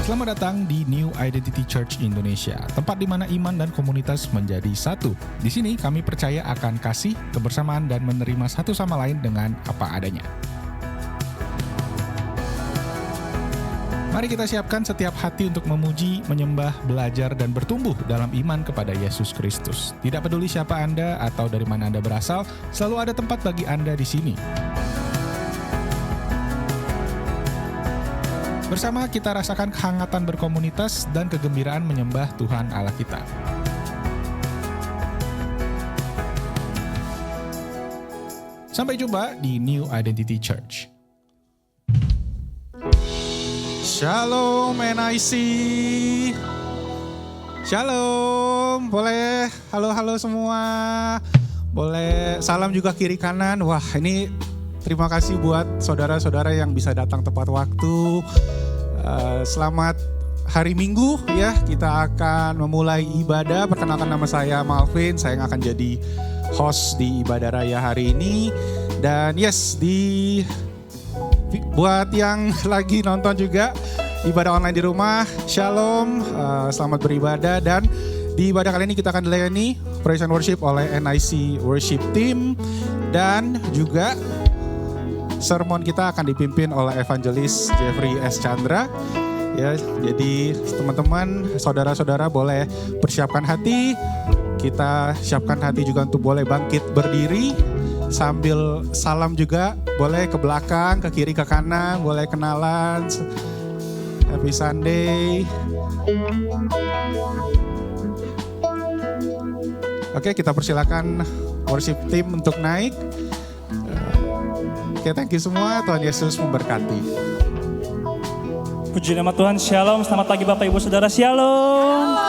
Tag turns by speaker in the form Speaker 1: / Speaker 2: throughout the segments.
Speaker 1: Selamat datang di New Identity Church Indonesia, tempat di mana iman dan komunitas menjadi satu. Di sini kami percaya akan kasih, kebersamaan, dan menerima satu sama lain dengan apa adanya. Mari kita siapkan setiap hati untuk memuji, menyembah, belajar, dan bertumbuh dalam iman kepada Yesus Kristus. Tidak peduli siapa Anda atau dari mana Anda berasal, selalu ada tempat bagi Anda di sini. Bersama kita rasakan kehangatan berkomunitas dan kegembiraan menyembah Tuhan Allah kita. Sampai jumpa di New Identity Church. Shalom NIC. Shalom. Boleh halo semua. Boleh salam juga kiri kanan. Wah, ini terima kasih buat saudara-saudara yang bisa datang tepat waktu. Selamat hari Minggu ya, kita akan memulai ibadah. Perkenalkan, nama saya Malvin, saya yang akan jadi host di ibadah raya hari ini. Dan buat yang lagi nonton juga ibadah online di rumah, shalom, selamat beribadah. Dan di ibadah kali ini kita akan dilayani praise and worship oleh NIC Worship Team. Dan juga sermon kita akan dipimpin oleh Evangelis Jeffrey S. Chandra. Ya, jadi teman-teman, saudara-saudara boleh persiapkan hati. Kita siapkan hati juga untuk boleh bangkit berdiri. Sambil salam juga, boleh ke belakang, ke kiri, ke kanan, boleh kenalan. Happy Sunday. Oke, kita persilakan worship team untuk naik. Oke, thank you semua. Tuhan Yesus memberkati.
Speaker 2: Puji nama Tuhan, shalom. Selamat pagi Bapak Ibu Saudara, shalom.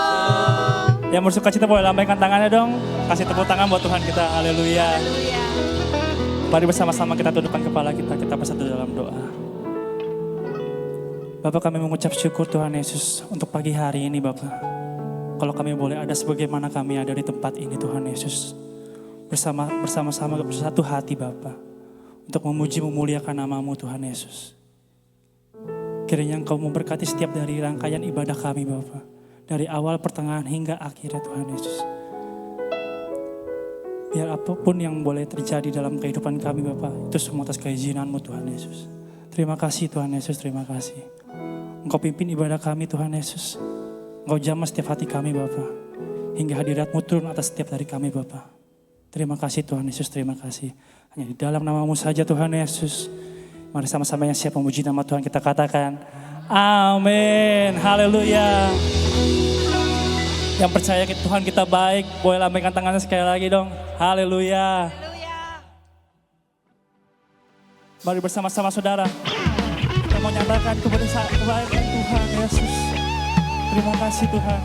Speaker 2: Yang bersuka cita boleh lambaikan tangannya dong. Kasih tepuk tangan buat Tuhan kita, haleluya. Mari bersama-sama kita tundukkan kepala kita bersatu dalam doa. Bapak, kami mengucap syukur Tuhan Yesus untuk pagi hari ini Bapak. Kalau kami boleh ada sebagaimana kami ada di tempat ini Tuhan Yesus. Bersama-sama bersatu hati Bapak. Untuk memuji memuliakan nama-Mu Tuhan Yesus. Kiranya Engkau memberkati setiap dari rangkaian ibadah kami Bapa. Dari awal, pertengahan hingga akhirnya Tuhan Yesus. Biar apapun yang boleh terjadi dalam kehidupan kami Bapa, itu semua atas keizinan-Mu Tuhan Yesus. Terima kasih Tuhan Yesus, terima kasih. Engkau pimpin ibadah kami Tuhan Yesus. Engkau jamah setiap hati kami Bapa. Hingga hadirat-Mu turun atas setiap dari kami Bapa. Terima kasih Tuhan Yesus, terima kasih. Hanya di dalam nama-Mu saja Tuhan Yesus. Mari sama-sama yang siap memuji nama Tuhan kita katakan amin, haleluya. Yang percaya Tuhan kita baik, boleh lambaikan tangannya sekali lagi dong. Haleluya. Mari bersama-sama saudara, kita mau nyatakan kebaikan Tuhan Yesus. Terima kasih Tuhan.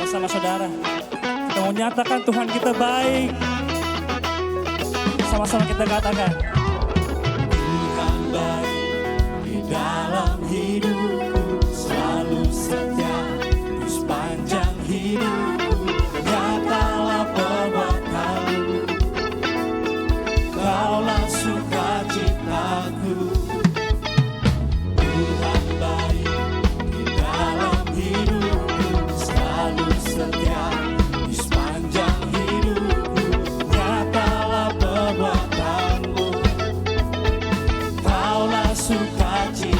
Speaker 2: Sama saudara, kita mau nyatakan Tuhan kita baik. Sama-sama kita katakan Tuhan baik di dalam hidupku, selalu setia di sepanjang hidupku. Nyatalah perbuatan-Mu, Kaulah sukacitaku. Tuhan baik di dalam hidupku, selalu setia di sepanjang hidupku. Nyatalah perbuatan-Mu, Kaulah sukacitaku.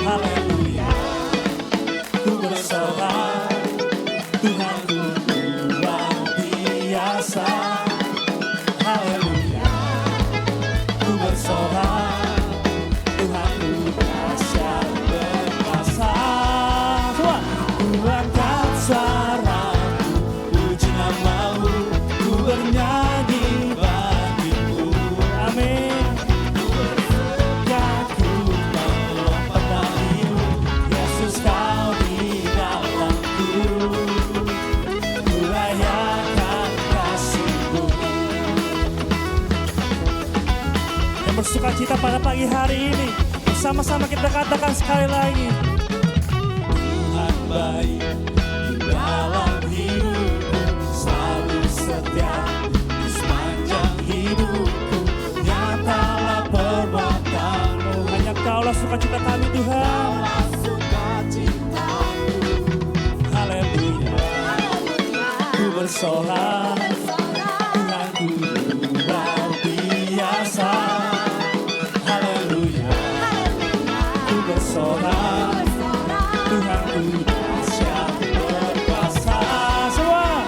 Speaker 2: Haleluya, ku bersorak, Tuhanku luar biasa. Haleluya, ku bersorak, Tuhanku dahsyat perkasa. Semua, ku angkat suaraku, puji nama-Mu, ku bernyanyi bagimu. Amin. Ku melompat dari-Mu, Yesus Kau di dalamku. Ku rayakan kasih-Mu. Yang bersuka cita pada pagi hari ini, bersama-sama kita katakan sekali lagi.
Speaker 3: baik di dalam hidupku, selalu setia di sepanjang hidupku. Nyatalah perbuatanmu,
Speaker 2: Hanya Kaulah sukacita kami Tuhan.
Speaker 3: Kaulah sukacitaku.
Speaker 2: Haleluya. Ku bersorak, Tuhanku luar biasa. Haleluya. Ku bersorak, Tuhanku dahsyat berkuasa. Semua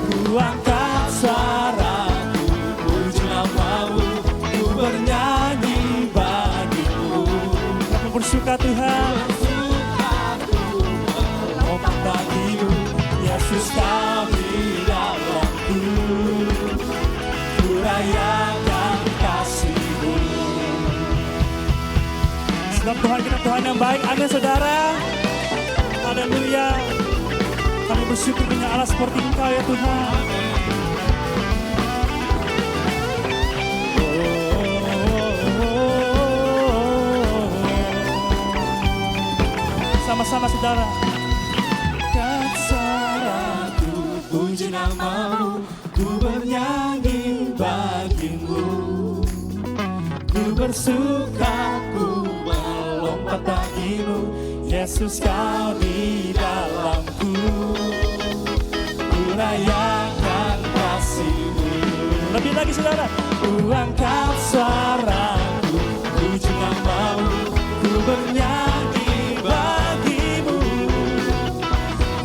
Speaker 2: ku angkat suaraku,
Speaker 3: Puji namamu, ku bernyanyi bagimu.
Speaker 2: kami bersuka Tuhan.
Speaker 3: Bersukaku melompat bagimu, Yesus kami dalamku. Ku rayakan kasih-Mu.
Speaker 2: Sebab Tuhan kita Tuhan yang baik. Amin saudara. Haleluya. Kami bersyukur punya Allah seperti Engkau ya Tuhan. Sama-sama saudara.
Speaker 3: Suaraku, puji namamu, ku bernyanyi bagimu. Ku bersuka, ku melompat bagimu, Yesus kau di dalamku. Ku rayakan kasih-Mu.
Speaker 2: Lebih lagi saudara.
Speaker 3: Ku angkat suaraku, puji namamu, ku bernyanyi bagimu.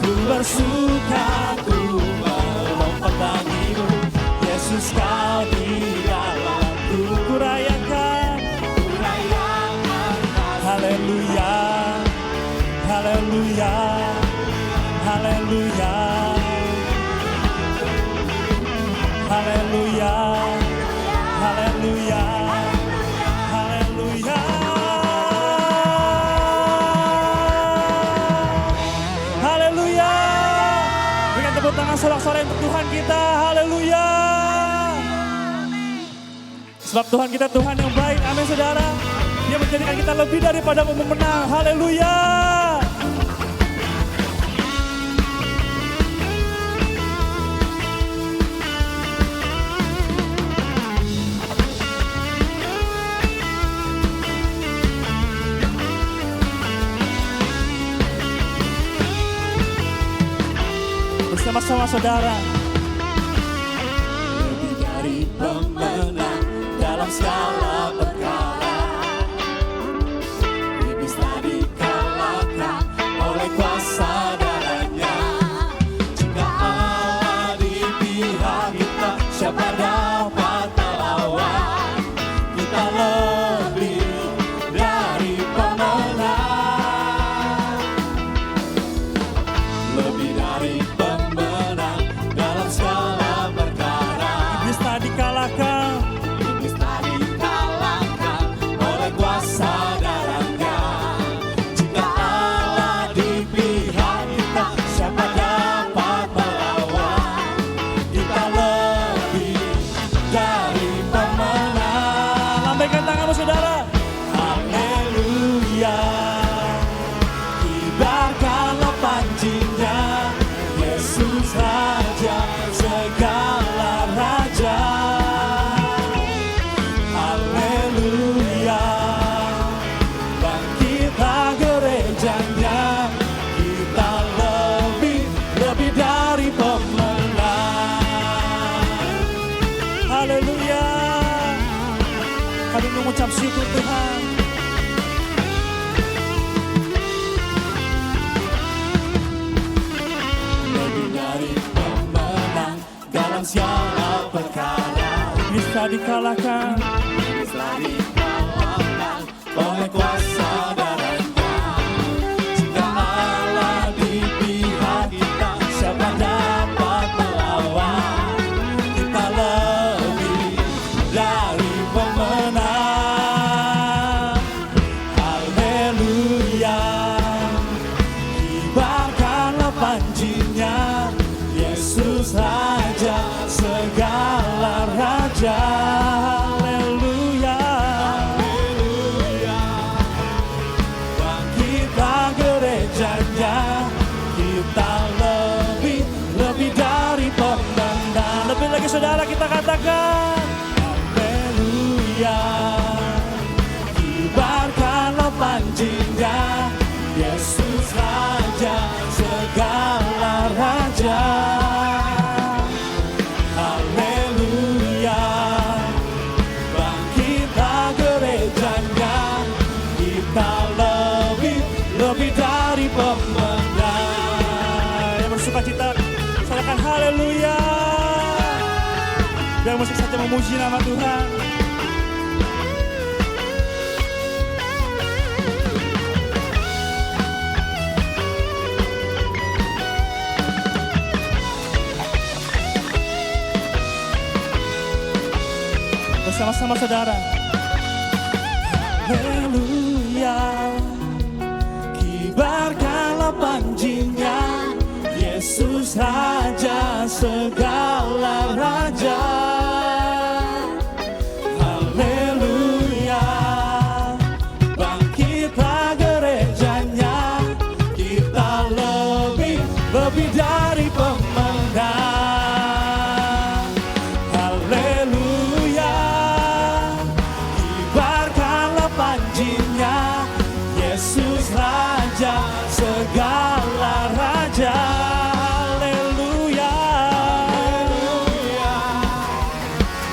Speaker 3: Ku bersuka, ku melompat bagimu, Yesus kau di dalamku.
Speaker 2: Ku rayakan.
Speaker 3: Ku rayakan kasih.
Speaker 2: Haleluya. Haleluya. Haleluya. Haleluya. Haleluya. Haleluya. Haleluya. Berikan tepuk tangan sorak-sorai untuk Tuhan kita. Haleluya. Sebab Tuhan kita Tuhan yang baik. Amin saudara. Dia menjadikan kita lebih daripada pemenang. Haleluya. Bersama-sama saudara.
Speaker 3: Lebih dari pemenang dalam segala perkara, iblis telah dikalahkan oleh kuasa darahnya. Jika Allah di pihak kita, siapa dapat melawan? Kita lebih dari pemenang, lebih dari pemenang dalam segala perkara.
Speaker 2: Iblis tak dikalahkan.
Speaker 3: Iblis tak dikalahkan oleh kuasa darahnya. Jika Allah di pihak kita, siapa dapat melawan? Kita lebih dari pemenang.
Speaker 2: Lambaikan tanganmu saudara.
Speaker 3: Haleluya. Kibarkanlah panjinya, Yesus Raja segala raja. Haleluya. Bangkitlah gerejanya, kita lebih dari pemenang.
Speaker 2: Haleluya. Kami mengucap syukur Tuhan.
Speaker 3: Lebih dari pemenang dalam segala perkara.
Speaker 2: Iblis tak dikalahkan.
Speaker 3: Iblis telah dikalahkan oleh kuasa darahnya. Jika Allah di pihak kita, siapa dapat melawan? Kita lebih dari pemenang. Haleluya. Kibarkanlah panjinya, Yesus Raja segala raja.
Speaker 2: puji nama Tuhan. Bersama-sama saudara.
Speaker 3: Haleluya, kibarkanlah panjinya, Yesus Raja segala raja. Haleluya, bangkitlah gerejanya, kita lebih dari pemenang. Haleluya, kibarkanlah panjinya, Yesus Raja segala raja. Haleluya,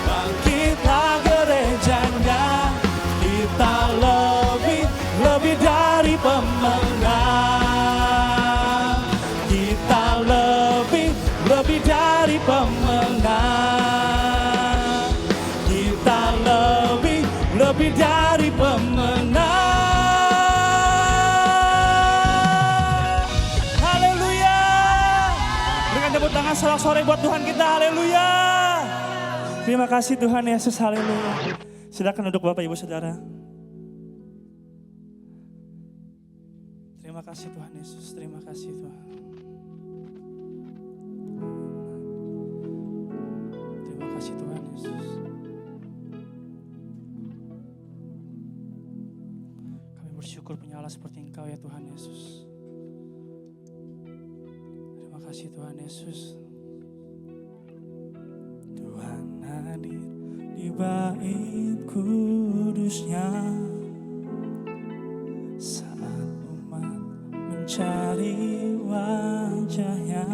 Speaker 3: bangkitlah gerejanya, kita lebih dari pemenang. Kita lebih dari pemenang. Kita lebih dari pemenang. Haleluya.
Speaker 2: Berikan tepuk tangan sorak-sorai buat Tuhan kita. Haleluya. Terima kasih Tuhan Yesus. Haleluya. Silakan duduk Bapak Ibu Saudara. Terima kasih Tuhan Yesus. Terima kasih Tuhan. Terima kasih Tuhan Yesus. Kami bersyukur punya Allah seperti Engkau ya Tuhan Yesus. Terima kasih Tuhan Yesus. Tuhan hadir di bait kudusnya saat umat mencari wajahnya,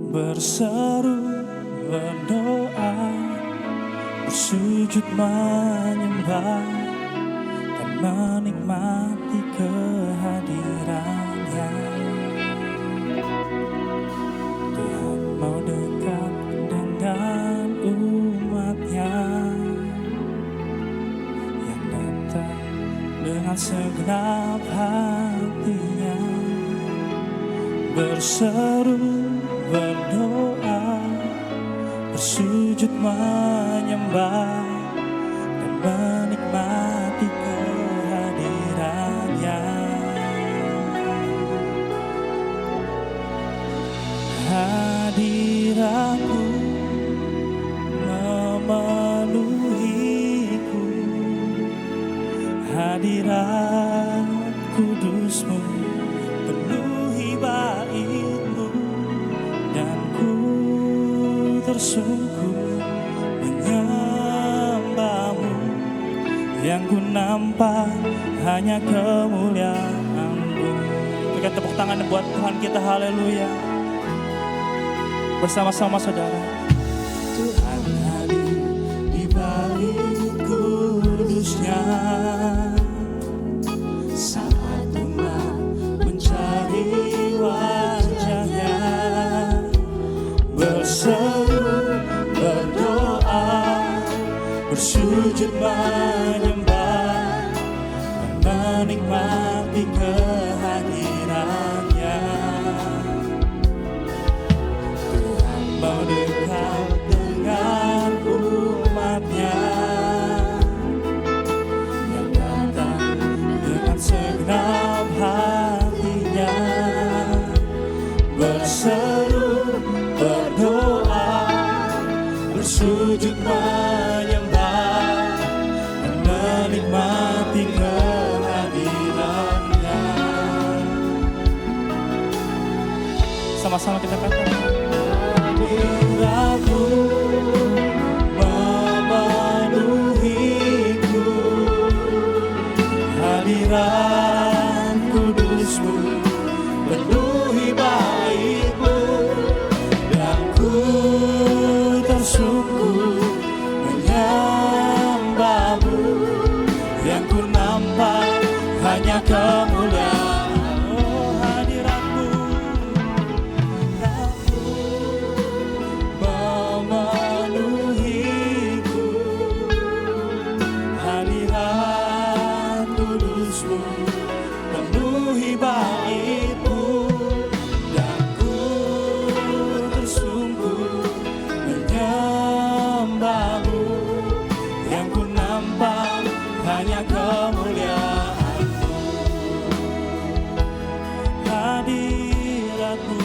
Speaker 2: berseru, berdoa, bersujud menyembah dan menikmati kehadirannya. Tuhan mau dekat dengan umatnya yang datang dengan segenap hatinya, berseru, berdoa, bersujud menyembah dan menikmati kehadirannya. Hadiratmu memenuhiku, hadirat kudusmu penuhi baitmu, dan ku tersungkur menyembahmu. Yang ku nampak hanya kemuliaan-Mu. Berikan tepuk tangan buat Tuhan kita. Haleluya. Bersama-sama saudara.
Speaker 3: Tuhan hadir di bait kudusnya saat umat mencari wajahnya, berseru, berdoa, bersujud menyembah dan menikmati kehadirannya. Tuhan mau dekat dengan umatnya yang datang dengan segenap hatinya, berseru, berdoa, bersujud menyembah dan menikmati kehadirannya.
Speaker 2: Sama-sama kita katakan.
Speaker 3: Hadiratmu memenuhiku, hadirat kudusmu penuhi baitmu, dan ku tersungkur menyembahmu. Yang ku nampak hanya kemuliaan. Oh, hadiratmu, hadiratmu nampak hanya kemuliaan-Mu.
Speaker 2: Hadirat-Mu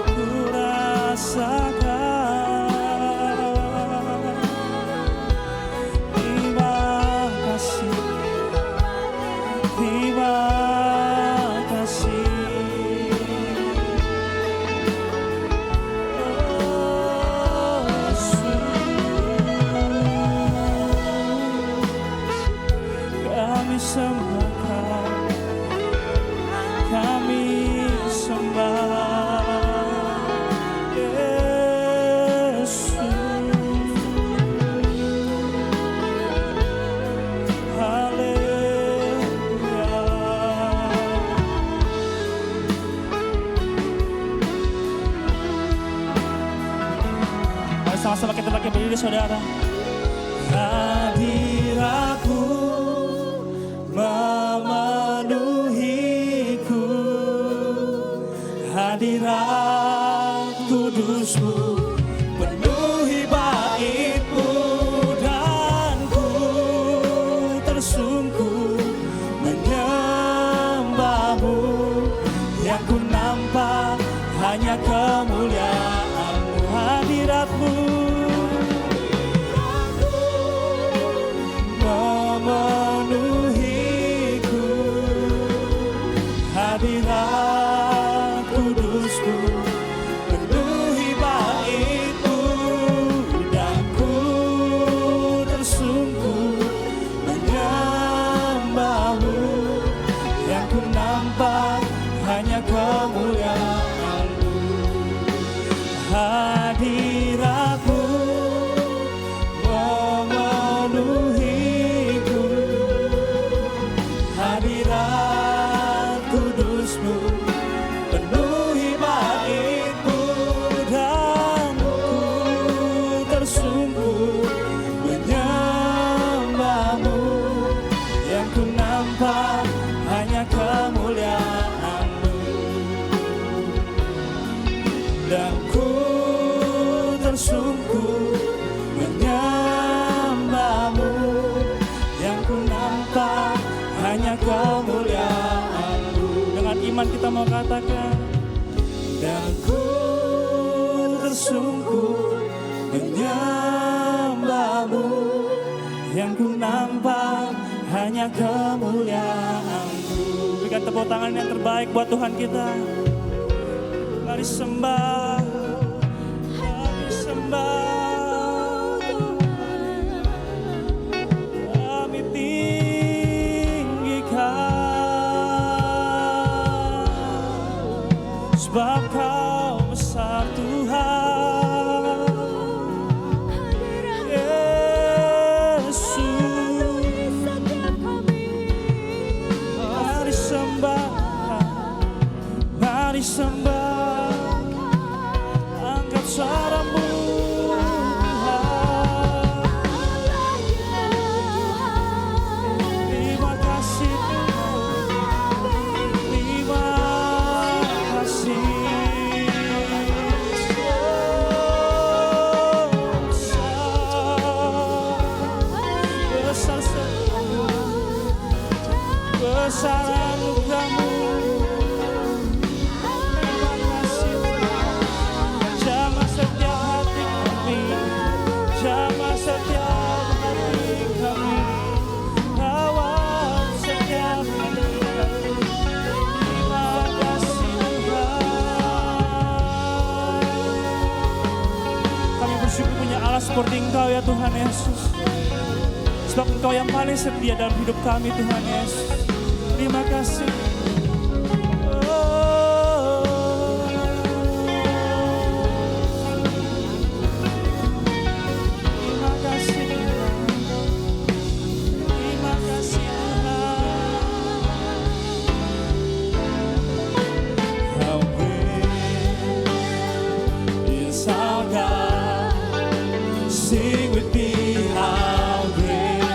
Speaker 2: ku rasakan. Terima kasih, terima kasih. Oh Yesus, kami sembahkan, kami sembah Yesus. Haleluya. Mari sama-sama kita pakai berdiri, saudara.
Speaker 3: Hadirat-Mu memenuhiku, hadirat kudus-Mu penuhi bait-Mu, dan ku tersungkur menyembah-Mu. Yang ku nampak hanya kemuliaan-Mu. Hadirat-Mu memenuhiku, hadirat kudus-Mu penuhi bait-Mu, dan ku tersungkur menyembah-Mu. Yang ku nampak hanya kemuliaan-Mu. Hadirat-Mu memenuhiku, hadirat kudus-Mu penuhi bait-Mu, dan ku tersungkur menyembah-Mu. Yang ku nampak hanya kemuliaan-Mu, dan ku tersungkur menyembah-Mu. Yang ku nampak hanya kemuliaan-Mu.
Speaker 2: Dengan iman kita mau katakan,
Speaker 3: Dan ku tersungkur menyembah-Mu.
Speaker 2: yang ku nampak hanya kemuliaan-Mu. Berikan tepuk tangan yang terbaik buat Tuhan kita. Mari sembah, kami sembah Tuhan, kami tinggikan, sebab Kau besar Tuhan. Yesus, mari sembah, mari sembah, angkat suara-Mu Tuhan. Terima kasih Tuhan, terima kasih. Besar, besar anugerah-Mu. Terima kasih Tuhan. Jamah setiap hati kami, jamah setiap hati kami, kawal setiap hati kami. Terima kasih Tuhan. Kami bersyukur punya Allah seperti Engkau ya Tuhan Yesus. Sebab Engkau yang paling setia dalam hidup kami Tuhan Yesus. Terima kasih. Terima kasih Tuhan. Terima kasih Tuhan.
Speaker 3: How great is our God. Sing with me, how great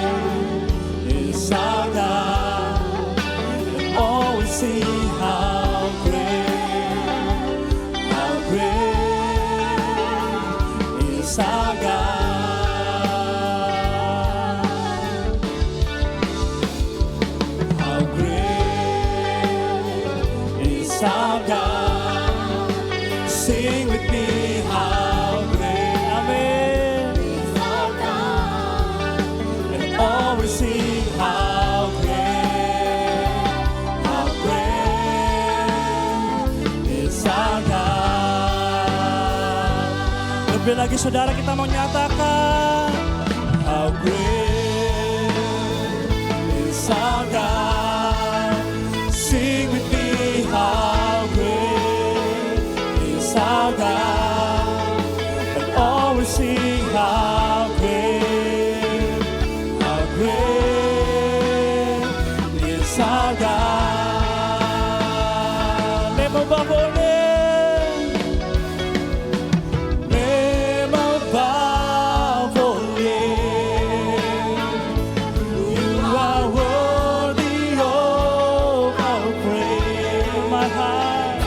Speaker 3: is our God. And all
Speaker 2: Lebih lagi saudara kita mau nyatakan,
Speaker 3: How great is our God. Sing with me, how great is our God. And always sing, how great is our God.
Speaker 2: memorable name,
Speaker 3: Memorable name. You are worthy of our praise.
Speaker 2: my heart,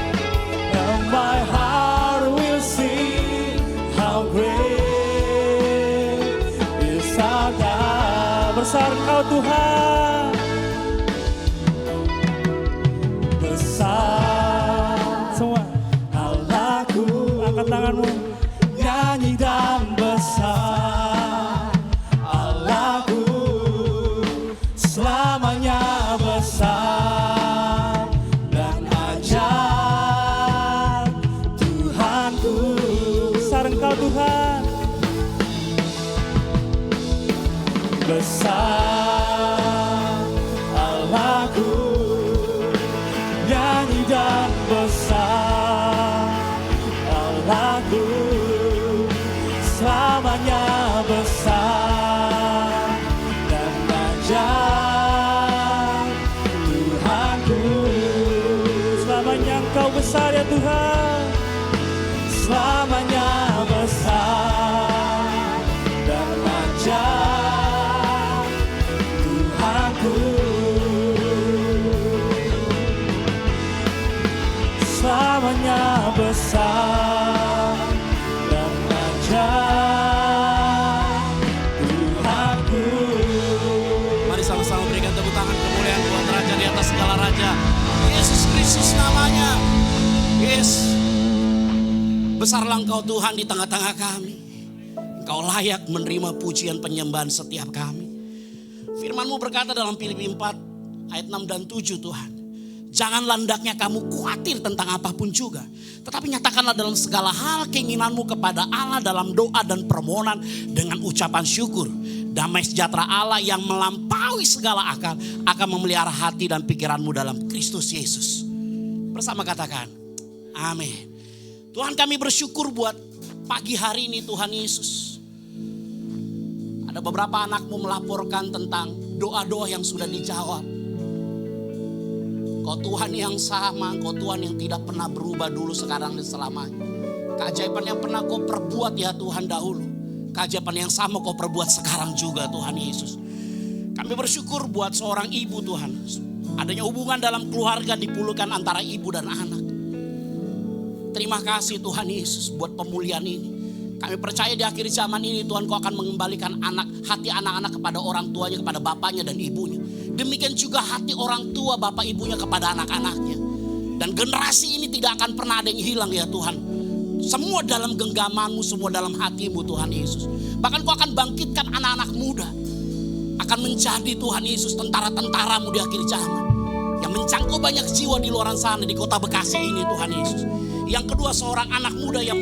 Speaker 3: And my heart will sing, how great is our God.
Speaker 2: besar Engkau Tuhan.
Speaker 3: Besar
Speaker 2: Semua
Speaker 3: Allahku,
Speaker 2: angkat tanganmu.
Speaker 3: nyanyi dan besar Allahku, selamanya besar dan ajaib Tuhanku.
Speaker 2: Besar Engkau Tuhan.
Speaker 3: Besar Allahku, nyanyi dan besar Allahku, selamanya besar dan ajaib Tuhanku.
Speaker 2: Selamanya Engkau besar ya Tuhan.
Speaker 3: Selamanya besar dan ajaib Tuhanku. Selamanya besar dan ajaib Tuhanku.
Speaker 4: Mari sama-sama berikan tepuk tangan kemuliaan buat Raja di atas segala Raja. Yesus Kristus namanya. Yes. Besarlah Engkau Tuhan di tengah-tengah kami. Engkau layak menerima pujian penyembahan setiap kami. Firman-Mu berkata dalam Filipi 4 ayat 6 dan 7 Tuhan. Janganlah hendaknya kamu khawatir tentang apapun juga. Tetapi nyatakanlah dalam segala hal keinginanmu kepada Allah dalam doa dan permohonan dengan ucapan syukur. Damai sejahtera Allah yang melampaui segala akal akan memelihara hati dan pikiranmu dalam Kristus Yesus. Bersama katakan, amin. Tuhan kami bersyukur buat pagi hari ini Tuhan Yesus. Ada beberapa anakmu melaporkan tentang doa-doa yang sudah dijawab. Kau Tuhan yang sama, Kau Tuhan yang tidak pernah berubah dulu, sekarang dan selamanya. Keajaiban yang pernah Kau perbuat ya Tuhan dahulu, keajaiban yang sama Kau perbuat sekarang juga Tuhan Yesus. Kami bersyukur buat seorang ibu Tuhan. Adanya hubungan dalam keluarga dipulihkan antara ibu dan anak. Terima kasih Tuhan Yesus buat pemulihan ini. Kami percaya di akhir zaman ini Tuhan Kau akan mengembalikan hati anak-anak kepada orang tuanya, kepada bapaknya dan ibunya. Demikian juga hati orang tua bapak ibunya kepada anak-anaknya. Dan generasi ini tidak akan pernah ada yang hilang ya Tuhan. Semua dalam genggaman-Mu, semua dalam hati-Mu Tuhan Yesus. Bahkan Kau akan bangkitkan anak-anak muda. Akan menjadi Tuhan Yesus tentara-tentara-Mu di akhir zaman. Yang mencangkul banyak jiwa di luar sana di kota Bekasi ini Tuhan Yesus. Yang kedua seorang anak muda yang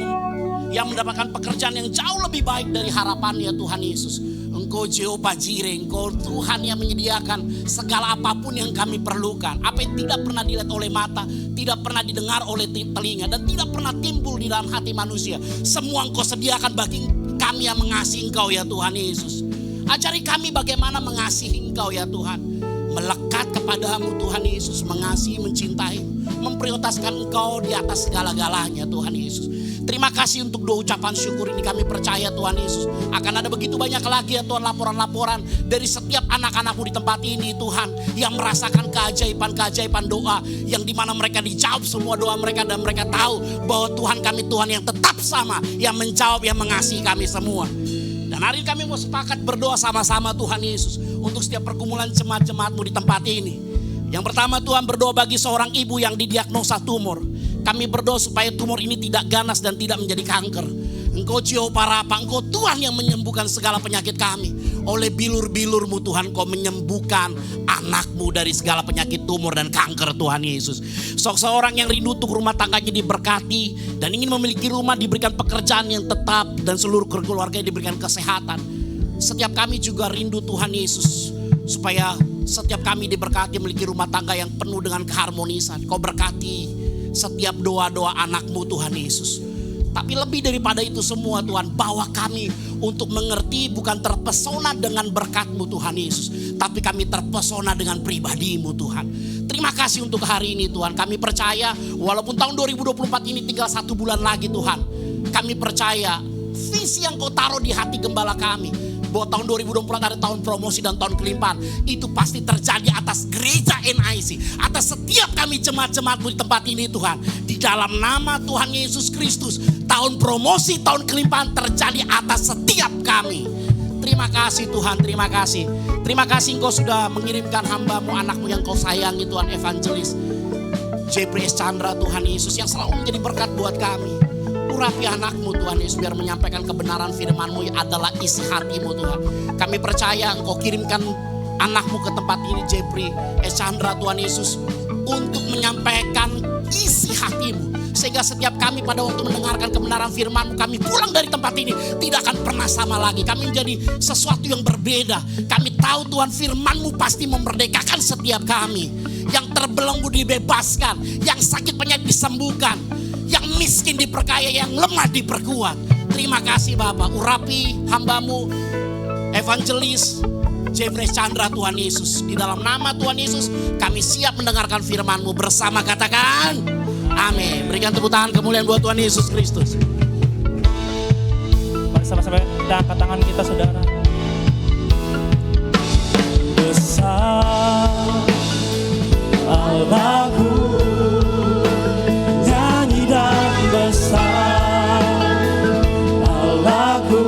Speaker 4: mendapatkan pekerjaan yang jauh lebih baik dari harapannya Tuhan Yesus. Engkau Jehovah Jireh, Engkau Tuhan yang menyediakan segala apapun yang kami perlukan. Apa yang tidak pernah dilihat oleh mata, tidak pernah didengar oleh telinga, dan tidak pernah timbul di dalam hati manusia. Semua Engkau sediakan bagi kami yang mengasihi Engkau ya Tuhan Yesus. Ajari kami bagaimana mengasihi Engkau ya Tuhan. Melekat kepadamu Tuhan Yesus, mengasihi, mencintai, memprioritaskan Engkau di atas segala-galanya Tuhan Yesus. Terima kasih untuk doa ucapan syukur ini, kami percaya Tuhan Yesus akan ada begitu banyak lagi ya Tuhan laporan-laporan dari setiap anak-anakmu di tempat ini Tuhan, yang merasakan keajaiban-keajaiban doa yang dimana mereka dijawab semua doa mereka, dan mereka tahu bahwa Tuhan kami Tuhan yang tetap sama, yang menjawab, yang mengasihi kami semua. Dan hari ini kami mau sepakat berdoa sama-sama Tuhan Yesus untuk setiap pergumulan jemaat-jemaat-Mu di tempat ini. Yang pertama Tuhan, berdoa bagi seorang ibu yang didiagnosa tumor. Kami berdoa supaya tumor ini tidak ganas dan tidak menjadi kanker. Engkau Jehovah Rafa, Engkau Tuhan yang menyembuhkan segala penyakit kami. Oleh bilur-bilur-Mu Tuhan, Kau menyembuhkan anak-Mu dari segala penyakit tumor dan kanker Tuhan Yesus. Seorang yang rindu untuk rumah tangganya diberkati dan ingin memiliki rumah, diberikan pekerjaan yang tetap dan seluruh keluarga diberikan kesehatan. Setiap kami juga rindu Tuhan Yesus, supaya setiap kami diberkati memiliki rumah tangga yang penuh dengan keharmonisan. Kau berkati setiap doa-doa anak-Mu Tuhan Yesus. Tapi lebih daripada itu semua Tuhan, bawa kami untuk mengerti, bukan terpesona dengan berkat-Mu Tuhan Yesus, tapi kami terpesona dengan pribadi-Mu Tuhan. Terima kasih untuk hari ini Tuhan. Kami percaya walaupun tahun 2024 ini tinggal 1 bulan lagi Tuhan, kami percaya visi yang Kau taruh di hati gembala kami, bahwa tahun 2024 ada tahun promosi dan tahun kelimpahan, itu pasti terjadi atas gereja NIC, atas setiap kami jemaat-jemaat-Mu di tempat ini Tuhan. Di dalam nama Tuhan Yesus Kristus, tahun promosi, tahun kelimpahan terjadi atas setiap kami. Terima kasih Tuhan, terima kasih. Terima kasih Engkau sudah mengirimkan hamba-Mu, anak-Mu yang Kau sayangi Tuhan, Evangelis Jeffrey S. Chandra Tuhan Yesus, yang selalu menjadi berkat buat kami. Urapi anak-Mu Tuhan Yesus, biar menyampaikan kebenaran firman-Mu adalah isi hati-Mu Tuhan. Kami percaya Engkau kirimkan anak-Mu ke tempat ini, Jeffrey S. Chandra Tuhan Yesus, untuk menyampaikan isi hati-Mu. Sehingga setiap kami pada waktu mendengarkan kebenaran firman-Mu, kami pulang dari tempat ini tidak akan pernah sama lagi. Kami menjadi sesuatu yang berbeda. Kami tahu Tuhan, firman-Mu pasti memerdekakan setiap kami. Yang terbelenggu dibebaskan, yang sakit penyakit disembuhkan, yang miskin diperkaya, yang lemah diperkuat. Terima kasih Bapak. Urapi hamba-Mu Evangelis Jeffrey Chandra Tuhan Yesus. Di dalam nama Tuhan Yesus kami siap mendengarkan firman-Mu bersama, katakan amin. Berikan tepuk tangan kemuliaan buat Tuhan Yesus Kristus.
Speaker 2: Mari sama-sama kita angkat tangan kita saudara.
Speaker 3: Besar Allahku, nyanyi dan besar Allahku,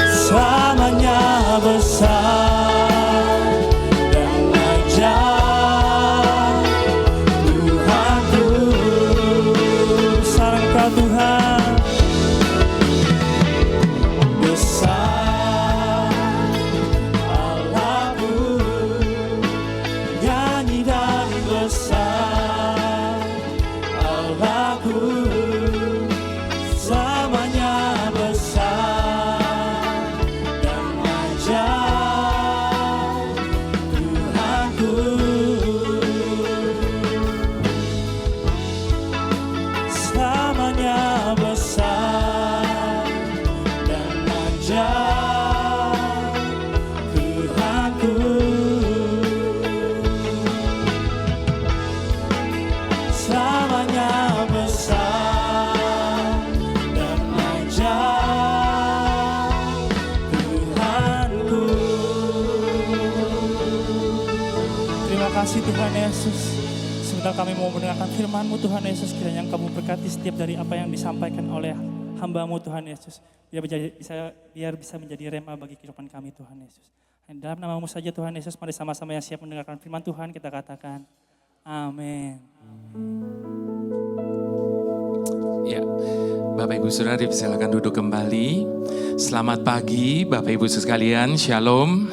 Speaker 3: selamanya besar dan ajaib Tuhanku.
Speaker 2: Besar Engkau Tuhan,
Speaker 3: Besar Allahku, nyanyi dan besar Allahku, selamanya besar dan ajaib Tuhanku. Selamanya besar dan ajaib Tuhanku. Selamanya besar dan ajaib Tuhanku.
Speaker 2: terima kasih Tuhan Yesus. Sebentar kami mau mendengarkan firman-Mu Tuhan Yesus, kiranya Engkau memberkati setiap dari apa yang disampaikan oleh hamba-Mu Tuhan Yesus. Biar bisa menjadi rema bagi kehidupan kami Tuhan Yesus. Dan dalam nama-Mu saja Tuhan Yesus, mari sama-sama yang siap mendengarkan firman Tuhan kita katakan amin.
Speaker 5: Ya, Bapak Ibu Saudara silakan duduk kembali. Selamat pagi Bapak Ibu sekalian, Shalom.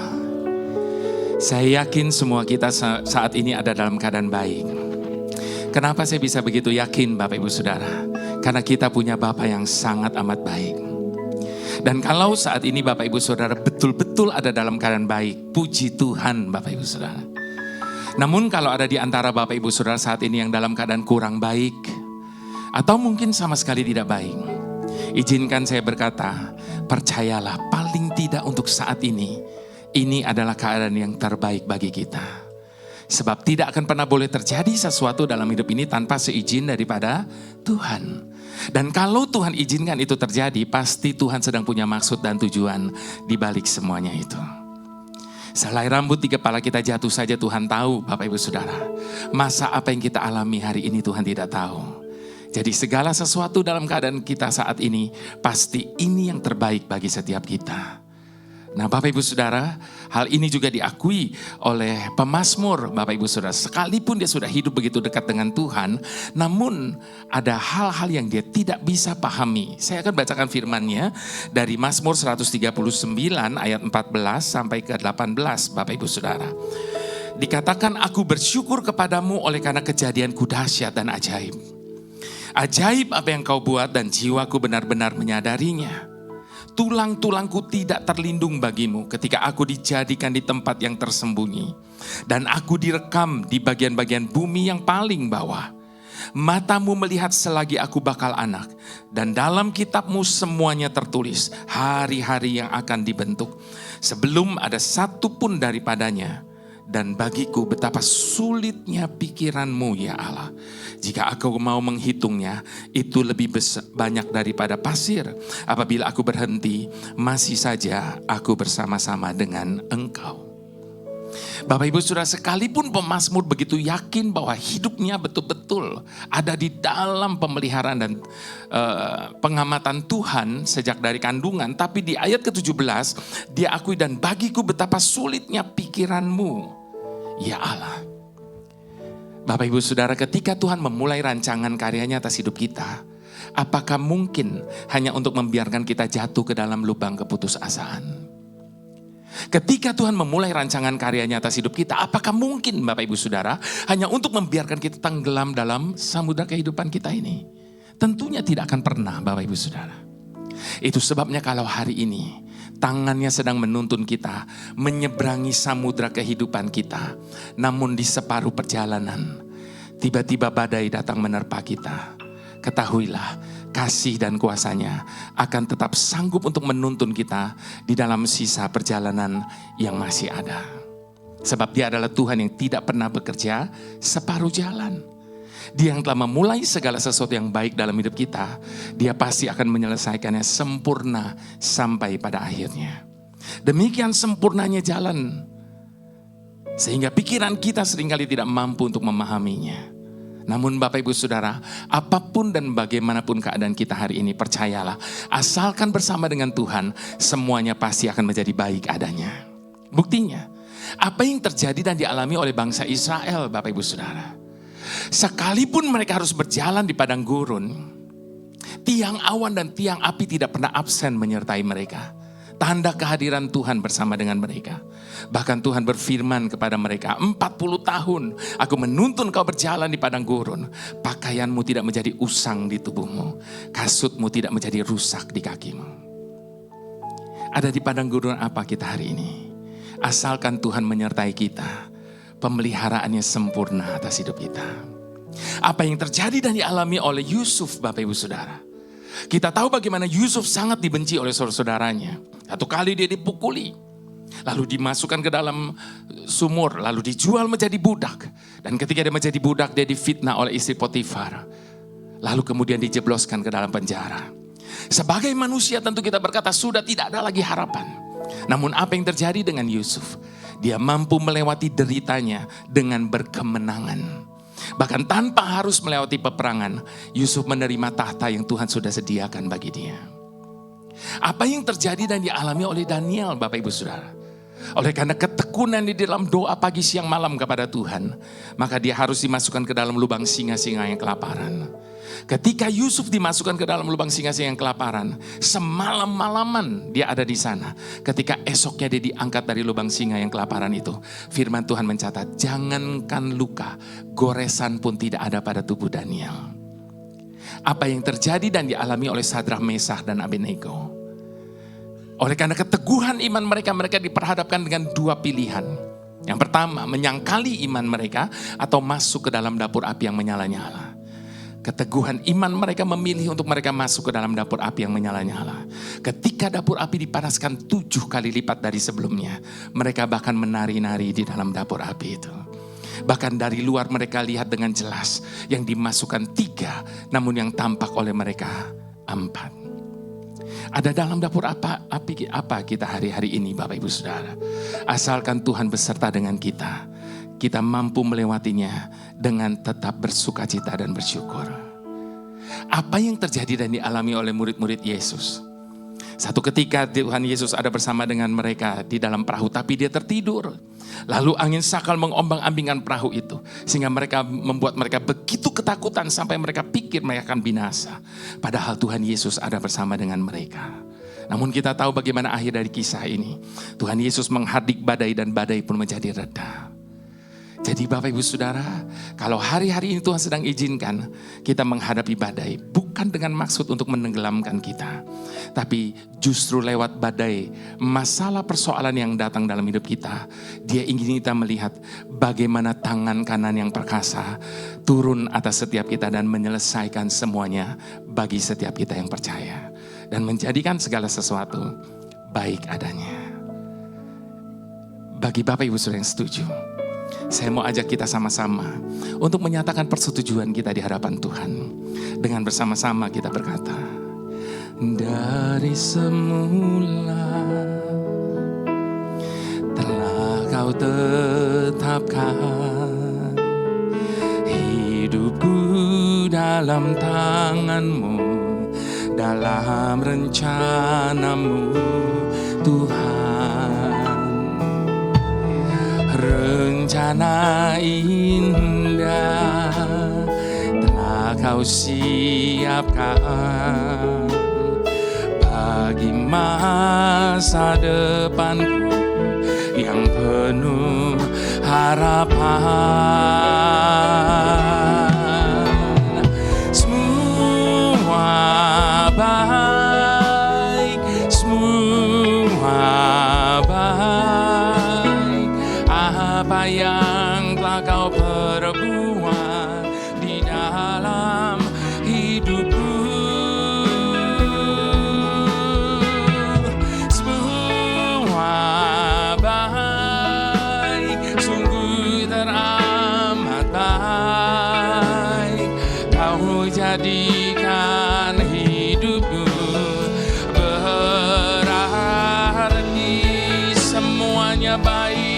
Speaker 5: Saya yakin semua kita saat ini ada dalam keadaan baik. Kenapa saya bisa begitu yakin Bapak Ibu Saudara? Karena kita punya Bapa yang sangat amat baik. Dan kalau saat ini Bapak Ibu Saudara betul-betul ada dalam keadaan baik, puji Tuhan Bapak Ibu Saudara. Namun kalau ada di antara Bapak Ibu Saudara saat ini yang dalam keadaan kurang baik, atau mungkin sama sekali tidak baik, izinkan saya berkata, percayalah paling tidak untuk saat ini adalah keadaan yang terbaik bagi kita. Sebab tidak akan pernah boleh terjadi sesuatu dalam hidup ini tanpa seizin daripada Tuhan. Dan kalau Tuhan izinkan itu terjadi, pasti Tuhan sedang punya maksud dan tujuan di balik semuanya itu. Selai rambut di kepala kita jatuh saja Tuhan tahu, Bapak Ibu Saudara. Masa apa yang kita alami hari ini Tuhan tidak tahu. Jadi segala sesuatu dalam keadaan kita saat ini, pasti ini yang terbaik bagi setiap kita. Nah Bapak Ibu Saudara, hal ini juga diakui oleh pemazmur Bapak Ibu Saudara. Sekalipun dia sudah hidup begitu dekat dengan Tuhan, namun ada hal-hal yang dia tidak bisa pahami. Saya akan bacakan firman-Nya dari Mazmur 139 ayat 14 sampai ke 18 Bapak Ibu Saudara. Dikatakan, aku bersyukur kepadamu oleh karena kejadianku dahsyat dan ajaib. Ajaib apa yang kau buat dan jiwaku benar-benar menyadarinya. Tulang-tulangku tidak terlindung bagimu ketika aku dijadikan di tempat yang tersembunyi. Dan aku direkam di bagian-bagian bumi yang paling bawah. Matamu melihat selagi aku bakal anak. Dan dalam kitabmu semuanya tertulis hari-hari yang akan dibentuk. Sebelum ada satu pun daripadanya. Dan bagiku betapa sulitnya pikiranmu ya Allah. Jika aku mau menghitungnya, itu lebih banyak daripada pasir. Apabila aku berhenti, masih saja aku bersama-sama dengan Engkau. Bapak Ibu Saudara, sekalipun pemazmur begitu yakin bahwa hidupnya betul-betul ada di dalam pemeliharaan dan pengamatan Tuhan sejak dari kandungan. Tapi di ayat ke-17, dia akui, dan bagiku betapa sulitnya pikiranmu ya Allah. Bapak Ibu Saudara, ketika Tuhan memulai rancangan karyanya atas hidup kita, apakah mungkin hanya untuk membiarkan kita jatuh ke dalam lubang keputusasaan? Ketika Tuhan memulai rancangan karyanya atas hidup kita, apakah mungkin Bapak Ibu Saudara hanya untuk membiarkan kita tenggelam dalam samudra kehidupan kita ini? Tentunya tidak akan pernah Bapak Ibu Saudara. Itu sebabnya kalau hari ini tangannya sedang menuntun kita menyeberangi samudra kehidupan kita. Namun di separuh perjalanan, tiba-tiba badai datang menerpa kita. Ketahuilah, kasih dan kuasanya akan tetap sanggup untuk menuntun kita di dalam sisa perjalanan yang masih ada. Sebab dia adalah Tuhan yang tidak pernah bekerja separuh jalan. Dia yang telah memulai segala sesuatu yang baik dalam hidup kita, dia pasti akan menyelesaikannya sempurna sampai pada akhirnya. Demikian sempurnanya jalan, sehingga pikiran kita seringkali tidak mampu untuk memahaminya. Namun Bapak Ibu Saudara, apapun dan bagaimanapun keadaan kita hari ini, percayalah, asalkan bersama dengan Tuhan, semuanya pasti akan menjadi baik adanya. Buktinya, apa yang terjadi dan dialami oleh bangsa Israel, Bapak Ibu Saudara. Sekalipun mereka harus berjalan di padang gurun, tiang awan dan tiang api tidak pernah absen menyertai mereka. Tanda kehadiran Tuhan bersama dengan mereka. Bahkan Tuhan berfirman kepada mereka, 40 tahun aku menuntun kau berjalan di padang gurun. Pakaianmu tidak menjadi usang di tubuhmu, kasutmu tidak menjadi rusak di kakimu. Ada di padang gurun apa kita hari ini? Asalkan Tuhan menyertai kita, pemeliharaannya sempurna atas hidup kita. Apa yang terjadi dan dialami oleh Yusuf, Bapak Ibu Saudara. Kita tahu bagaimana Yusuf sangat dibenci oleh saudara-saudaranya. Satu kali dia dipukuli, lalu dimasukkan ke dalam sumur, lalu dijual menjadi budak. Dan ketika dia menjadi budak, dia difitnah oleh istri Potifar. Lalu kemudian dijebloskan ke dalam penjara. Sebagai manusia tentu kita berkata sudah tidak ada lagi harapan. Namun apa yang terjadi dengan Yusuf? Dia mampu melewati deritanya dengan berkemenangan. Bahkan tanpa harus melewati peperangan, Yusuf menerima tahta yang Tuhan sudah sediakan bagi dia. Apa yang terjadi dan dialami oleh Daniel, Bapak Ibu Saudara? Oleh karena ketekunan di dalam doa pagi siang malam kepada Tuhan, maka dia harus dimasukkan ke dalam lubang singa-singa yang kelaparan. Ketika Yusuf dimasukkan ke dalam lubang singa-singa yang kelaparan, semalam-malaman dia ada di sana. Ketika esoknya dia diangkat dari lubang singa yang kelaparan itu, firman Tuhan mencatat, jangankan luka, goresan pun tidak ada pada tubuh Daniel. Apa yang terjadi dan dialami oleh Sadrak, Mesakh, dan Abednego. Oleh karena keteguhan iman mereka, mereka diperhadapkan dengan dua pilihan. Yang pertama, menyangkali iman mereka atau masuk ke dalam dapur api yang menyala-nyala. Keteguhan iman mereka memilih untuk mereka masuk ke dalam dapur api yang menyala-nyala. Ketika dapur api dipanaskan 7 kali lipat dari sebelumnya, mereka bahkan menari-nari di dalam dapur api itu. Bahkan dari luar mereka lihat dengan jelas, yang dimasukkan 3, namun yang tampak oleh mereka 4. Ada dalam dapur api apa kita hari-hari ini, Bapak Ibu Saudara? Asalkan Tuhan beserta dengan kita, kita mampu melewatinya dengan tetap bersukacita dan bersyukur. Apa yang terjadi dan dialami oleh murid-murid Yesus? Satu ketika Tuhan Yesus ada bersama dengan mereka di dalam perahu, tapi dia tertidur. Lalu angin sakal mengombang-ambingkan perahu itu, sehingga membuat mereka begitu ketakutan sampai mereka pikir mereka akan binasa. Padahal Tuhan Yesus ada bersama dengan mereka. Namun kita tahu bagaimana akhir dari kisah ini. Tuhan Yesus menghardik badai dan badai pun menjadi reda. Jadi Bapak Ibu Saudara, kalau hari-hari ini Tuhan sedang izinkan kita menghadapi badai, bukan dengan maksud untuk menenggelamkan kita, tapi justru lewat badai, masalah persoalan yang datang dalam hidup kita, Dia ingin kita melihat bagaimana tangan kanan yang perkasa turun atas setiap kita dan menyelesaikan semuanya bagi setiap kita yang percaya, dan menjadikan segala sesuatu baik adanya. Bagi Bapak Ibu Saudara yang setuju, saya mau ajak kita sama-sama untuk menyatakan persetujuan kita di hadapan Tuhan. Dengan bersama-sama kita berkata, dari semula telah Kau tetapkan hidupku dalam tangan-Mu, dalam rencana-Mu Tuhan. Rencana indah telah Kau siapkan bagi masa depanku yang penuh harapan. Semua baik, semua baik. Apa yang telah Kau perbuat di dalam hidupku, semua baik, sungguh teramat baik. Kau jadikan hidupku berarti, semuanya baik.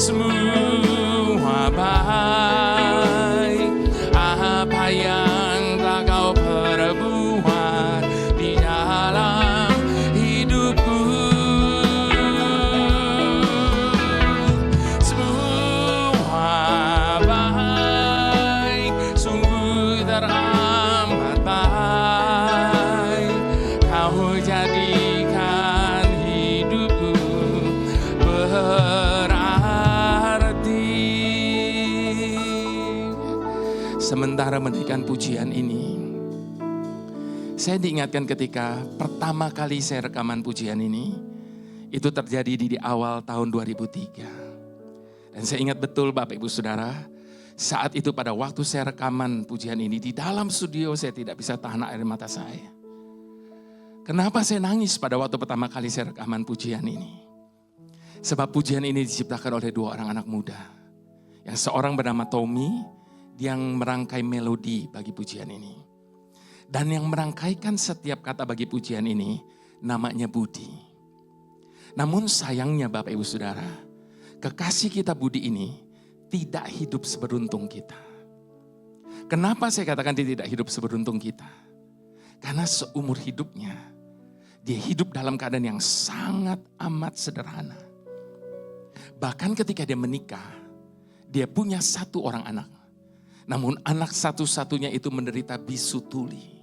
Speaker 5: Semua baik, apa yang telah Kau perbuat di dalam hidupku, semua baik, sungguh teramat baik. Kau jadikan hidupku sementara menaikkan pujian ini, saya diingatkan ketika pertama kali saya rekaman pujian ini, itu terjadi di awal tahun 2003. Dan saya ingat betul Bapak Ibu Saudara, saat itu pada waktu saya rekaman pujian ini, di dalam studio saya tidak bisa tahan air mata saya. Kenapa saya nangis pada waktu pertama kali saya rekaman pujian ini? Sebab pujian ini diciptakan oleh dua orang anak muda. Yang seorang bernama Tommy, yang merangkai melodi bagi pujian ini. Dan yang merangkaikan setiap kata bagi pujian ini namanya Budi. Namun sayangnya Bapak Ibu Saudara, kekasih kita Budi ini tidak hidup seberuntung kita. Kenapa saya katakan dia tidak hidup seberuntung kita? Karena seumur hidupnya dia hidup dalam keadaan yang sangat amat sederhana. Bahkan ketika dia menikah, dia punya satu orang anak. Namun anak satu-satunya itu menderita bisu tuli.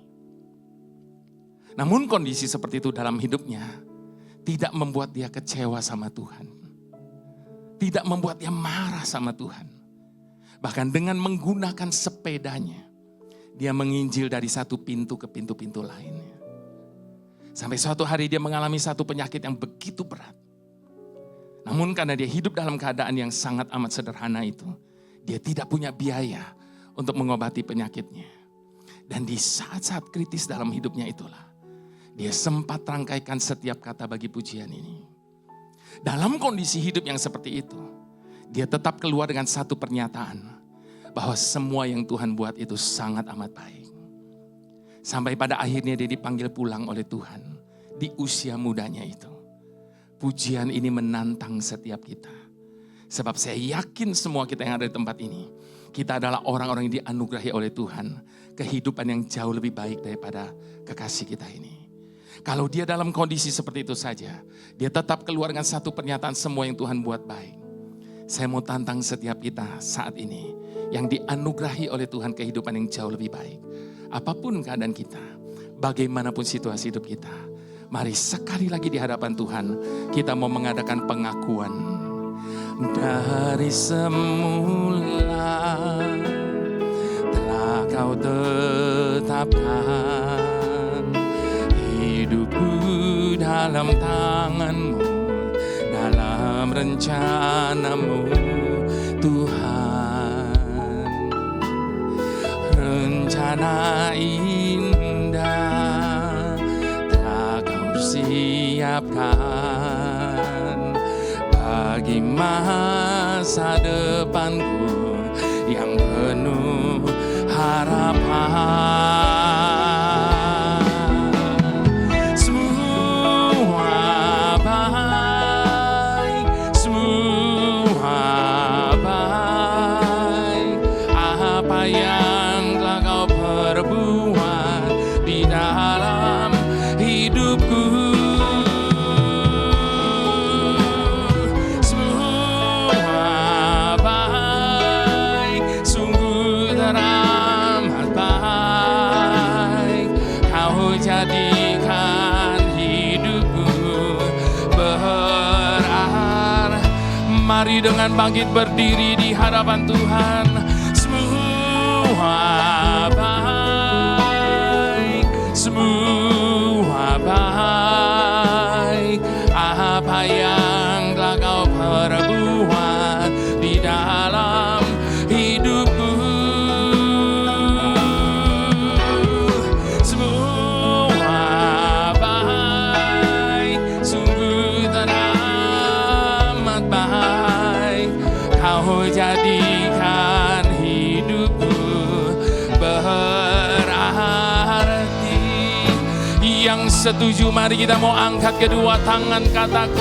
Speaker 5: Namun kondisi seperti itu dalam hidupnya tidak membuat dia kecewa sama Tuhan. Tidak membuat dia marah sama Tuhan. Bahkan dengan menggunakan sepedanya, dia menginjil dari satu pintu ke pintu-pintu lainnya. Sampai suatu hari dia mengalami satu penyakit yang begitu berat. Namun karena dia hidup dalam keadaan yang sangat amat sederhana itu, dia tidak punya biaya untuk mengobati penyakitnya. Dan di saat-saat kritis dalam hidupnya itulah, dia sempat rangkaikan setiap kata bagi pujian ini. Dalam kondisi hidup yang seperti itu, dia tetap keluar dengan satu pernyataan, bahwa semua yang Tuhan buat itu sangat amat baik. Sampai pada akhirnya dia dipanggil pulang oleh Tuhan di usia mudanya itu. Pujian ini menantang setiap kita. Sebab saya yakin semua kita yang ada di tempat ini, kita adalah orang-orang yang dianugerahi oleh Tuhan kehidupan yang jauh lebih baik daripada kekasih kita ini. Kalau dia dalam kondisi seperti itu saja, dia tetap keluar dengan satu pernyataan semua yang Tuhan buat baik. Saya mau tantang setiap kita saat ini yang dianugerahi oleh Tuhan kehidupan yang jauh lebih baik. Apapun keadaan kita, bagaimanapun situasi hidup kita, mari sekali lagi di hadapan Tuhan kita mau mengadakan pengakuan. Dari semula telah Kau tetapkan hidupku dalam tangan-Mu, dalam rencana-Mu Tuhan. Rencana indah telah Kau siapkan bagi masa depanku yang penuh harapan. Semua baik, semua baik. Apa yang telah Kau perbuat di dalam hidupku, semua baik, sungguh teramat baik. Kau jadikan hidupku berarti. Mari dengan bangkit berdiri di hadapan Tuhan. Semua baik, semua baik. Apa yang telah Kau perbuat di dalam hidupku, semua baik, sungguh teramat baik. Kau jadikan hidupku berarti. Yang setuju mari kita mau angkat kedua tangan, katakan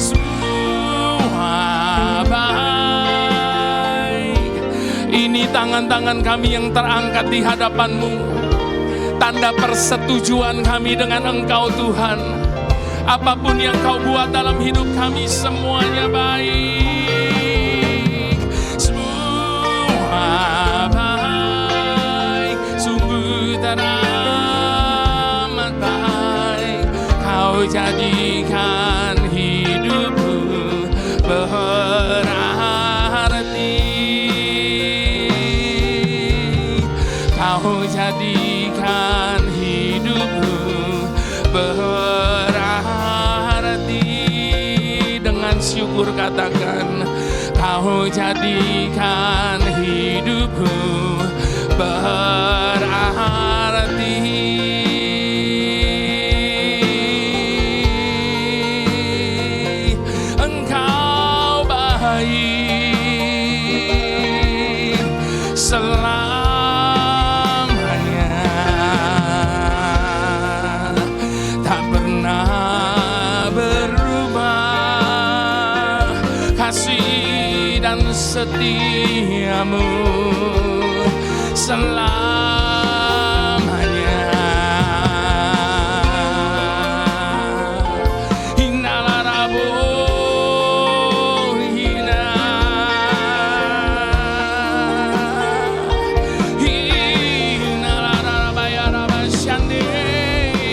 Speaker 5: semua baik. Ini tangan-tangan kami yang terangkat di hadapan-Mu, tanda persetujuan kami dengan Engkau Tuhan. Apapun yang Kau buat dalam hidup kami semuanya baik. Semua baik, sungguh teramat baik. Kau jadikan hidupku berarti. Kau jadikan hidupku berarti. Dengan syukur katakan, Kau jadikan hidupku berarti. Engkau baik selamanya, tak pernah berubah kasih dan setia-Mu selamanya. Hinalah Rabu, hina, hinalah Rabaya Rabasyande,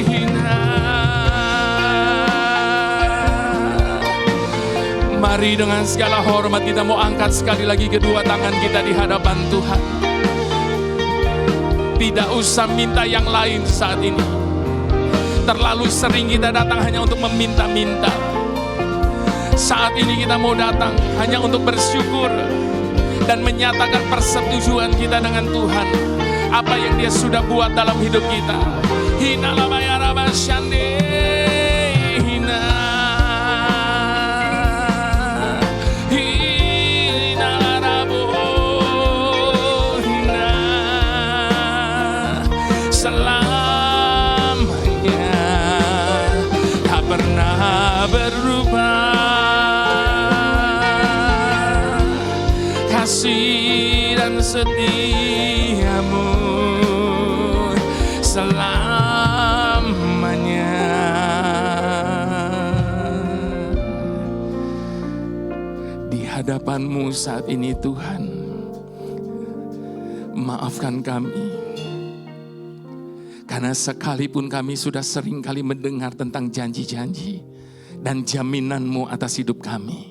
Speaker 5: hina. Mari dengan segala hormat kita mau angkat sekali lagi kedua tangan kita di hadapan Tuhan. Tidak usah minta yang lain saat ini. Terlalu sering kita datang hanya untuk meminta-minta. Saat ini kita mau datang hanya untuk bersyukur dan menyatakan persetujuan kita dengan Tuhan. Apa yang Dia sudah buat dalam hidup kita. Hinalah bayara basyande, hina. Hinalah rabu, hina. Selamanya tak pernah berubah. selamanya. Di hadapan-Mu saat ini Tuhan, maafkan kami. Karena sekalipun kami sudah sering kali mendengar tentang janji-janji dan jaminan-Mu atas hidup kami,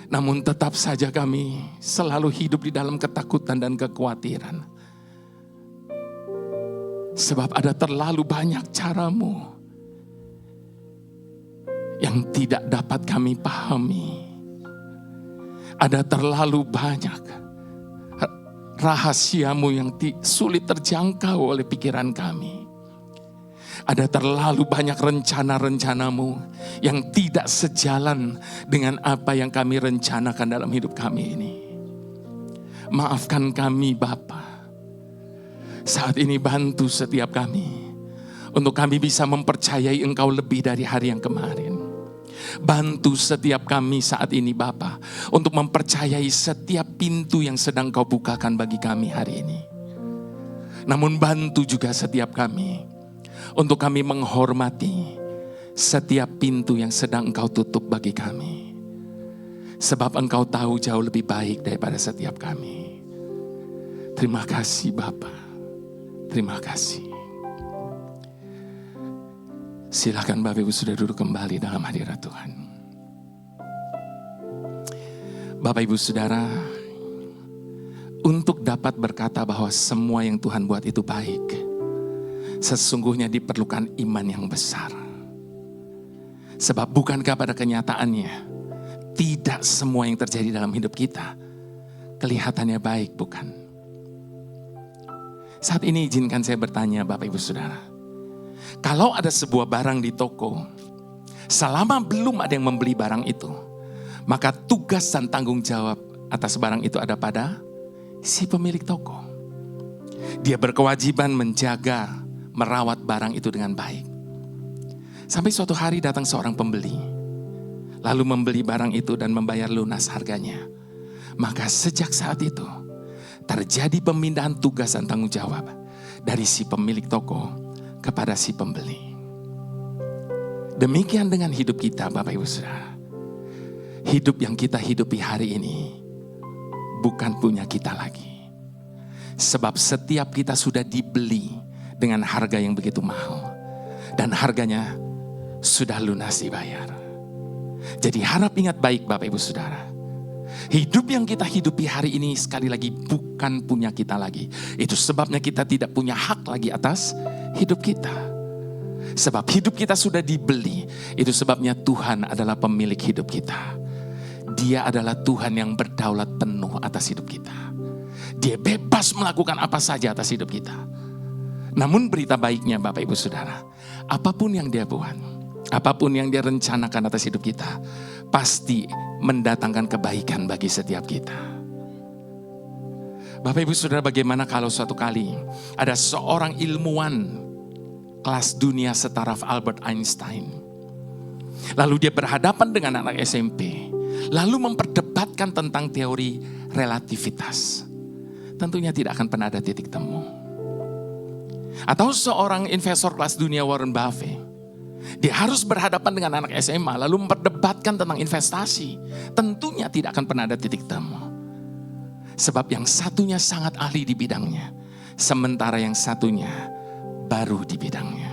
Speaker 5: namun tetap saja kami selalu hidup di dalam ketakutan dan kekhawatiran. Sebab ada terlalu banyak cara-Mu yang tidak dapat kami pahami. Ada terlalu banyak rahasia-Mu yang sulit terjangkau oleh pikiran kami. Ada terlalu banyak rencana-rencana-Mu yang tidak sejalan dengan apa yang kami rencanakan dalam hidup kami ini. Maafkan kami Bapa. Saat ini bantu setiap kami untuk kami bisa mempercayai Engkau lebih dari hari yang kemarin. Bantu setiap kami saat ini Bapa untuk mempercayai setiap pintu yang sedang Kau bukakan bagi kami hari ini. Namun bantu juga setiap kami untuk kami menghormati setiap pintu yang sedang Engkau tutup bagi kami. Sebab Engkau tahu jauh lebih baik daripada setiap kami. Terima kasih Bapa. Terima kasih. Silakan Bapak Ibu sudah duduk kembali dalam hadirat Tuhan. Bapak Ibu Saudara, untuk dapat berkata bahwa semua yang Tuhan buat itu baik, sesungguhnya diperlukan iman yang besar. Sebab bukankah pada kenyataannya, tidak semua yang terjadi dalam hidup kita kelihatannya baik, bukan? Saat ini izinkan saya bertanya Bapak Ibu Saudara. Kalau ada sebuah barang di toko, selama belum ada yang membeli barang itu, maka tugas dan tanggung jawab atas barang itu ada pada si pemilik toko. Dia berkewajiban menjaga, merawat barang itu dengan baik. Sampai suatu hari datang seorang pembeli, lalu membeli barang itu dan membayar lunas harganya. Maka sejak saat itu, terjadi pemindahan tugas dan tanggung jawab dari si pemilik toko kepada si pembeli. Demikian dengan hidup kita Bapak Ibu Saudara. Hidup yang kita hidupi hari ini bukan punya kita lagi. Sebab setiap kita sudah dibeli dengan harga yang begitu mahal. Dan harganya sudah lunas dibayar. Jadi harap ingat baik Bapak Ibu Saudara. Hidup yang kita hidupi hari ini sekali lagi bukan punya kita lagi. Itu sebabnya kita tidak punya hak lagi atas hidup kita. Sebab hidup kita sudah dibeli. Itu sebabnya Tuhan adalah pemilik hidup kita. Dia adalah Tuhan yang berdaulat penuh atas hidup kita. Dia bebas melakukan apa saja atas hidup kita. Namun berita baiknya Bapak Ibu Saudara, apapun yang Dia buat, apapun yang Dia rencanakan atas hidup kita, pasti mendatangkan kebaikan bagi setiap kita. Bapak Ibu Saudara, bagaimana kalau suatu kali ada seorang ilmuwan kelas dunia setaraf Albert Einstein, lalu dia berhadapan dengan anak SMP, lalu memperdebatkan tentang teori relativitas. Tentunya tidak akan pernah ada titik temu. Atau seorang investor kelas dunia Warren Buffett, dia harus berhadapan dengan anak SMA lalu memperdebatkan tentang investasi. Tentunya tidak akan pernah ada titik temu. Sebab yang satunya sangat ahli di bidangnya, sementara yang satunya baru di bidangnya.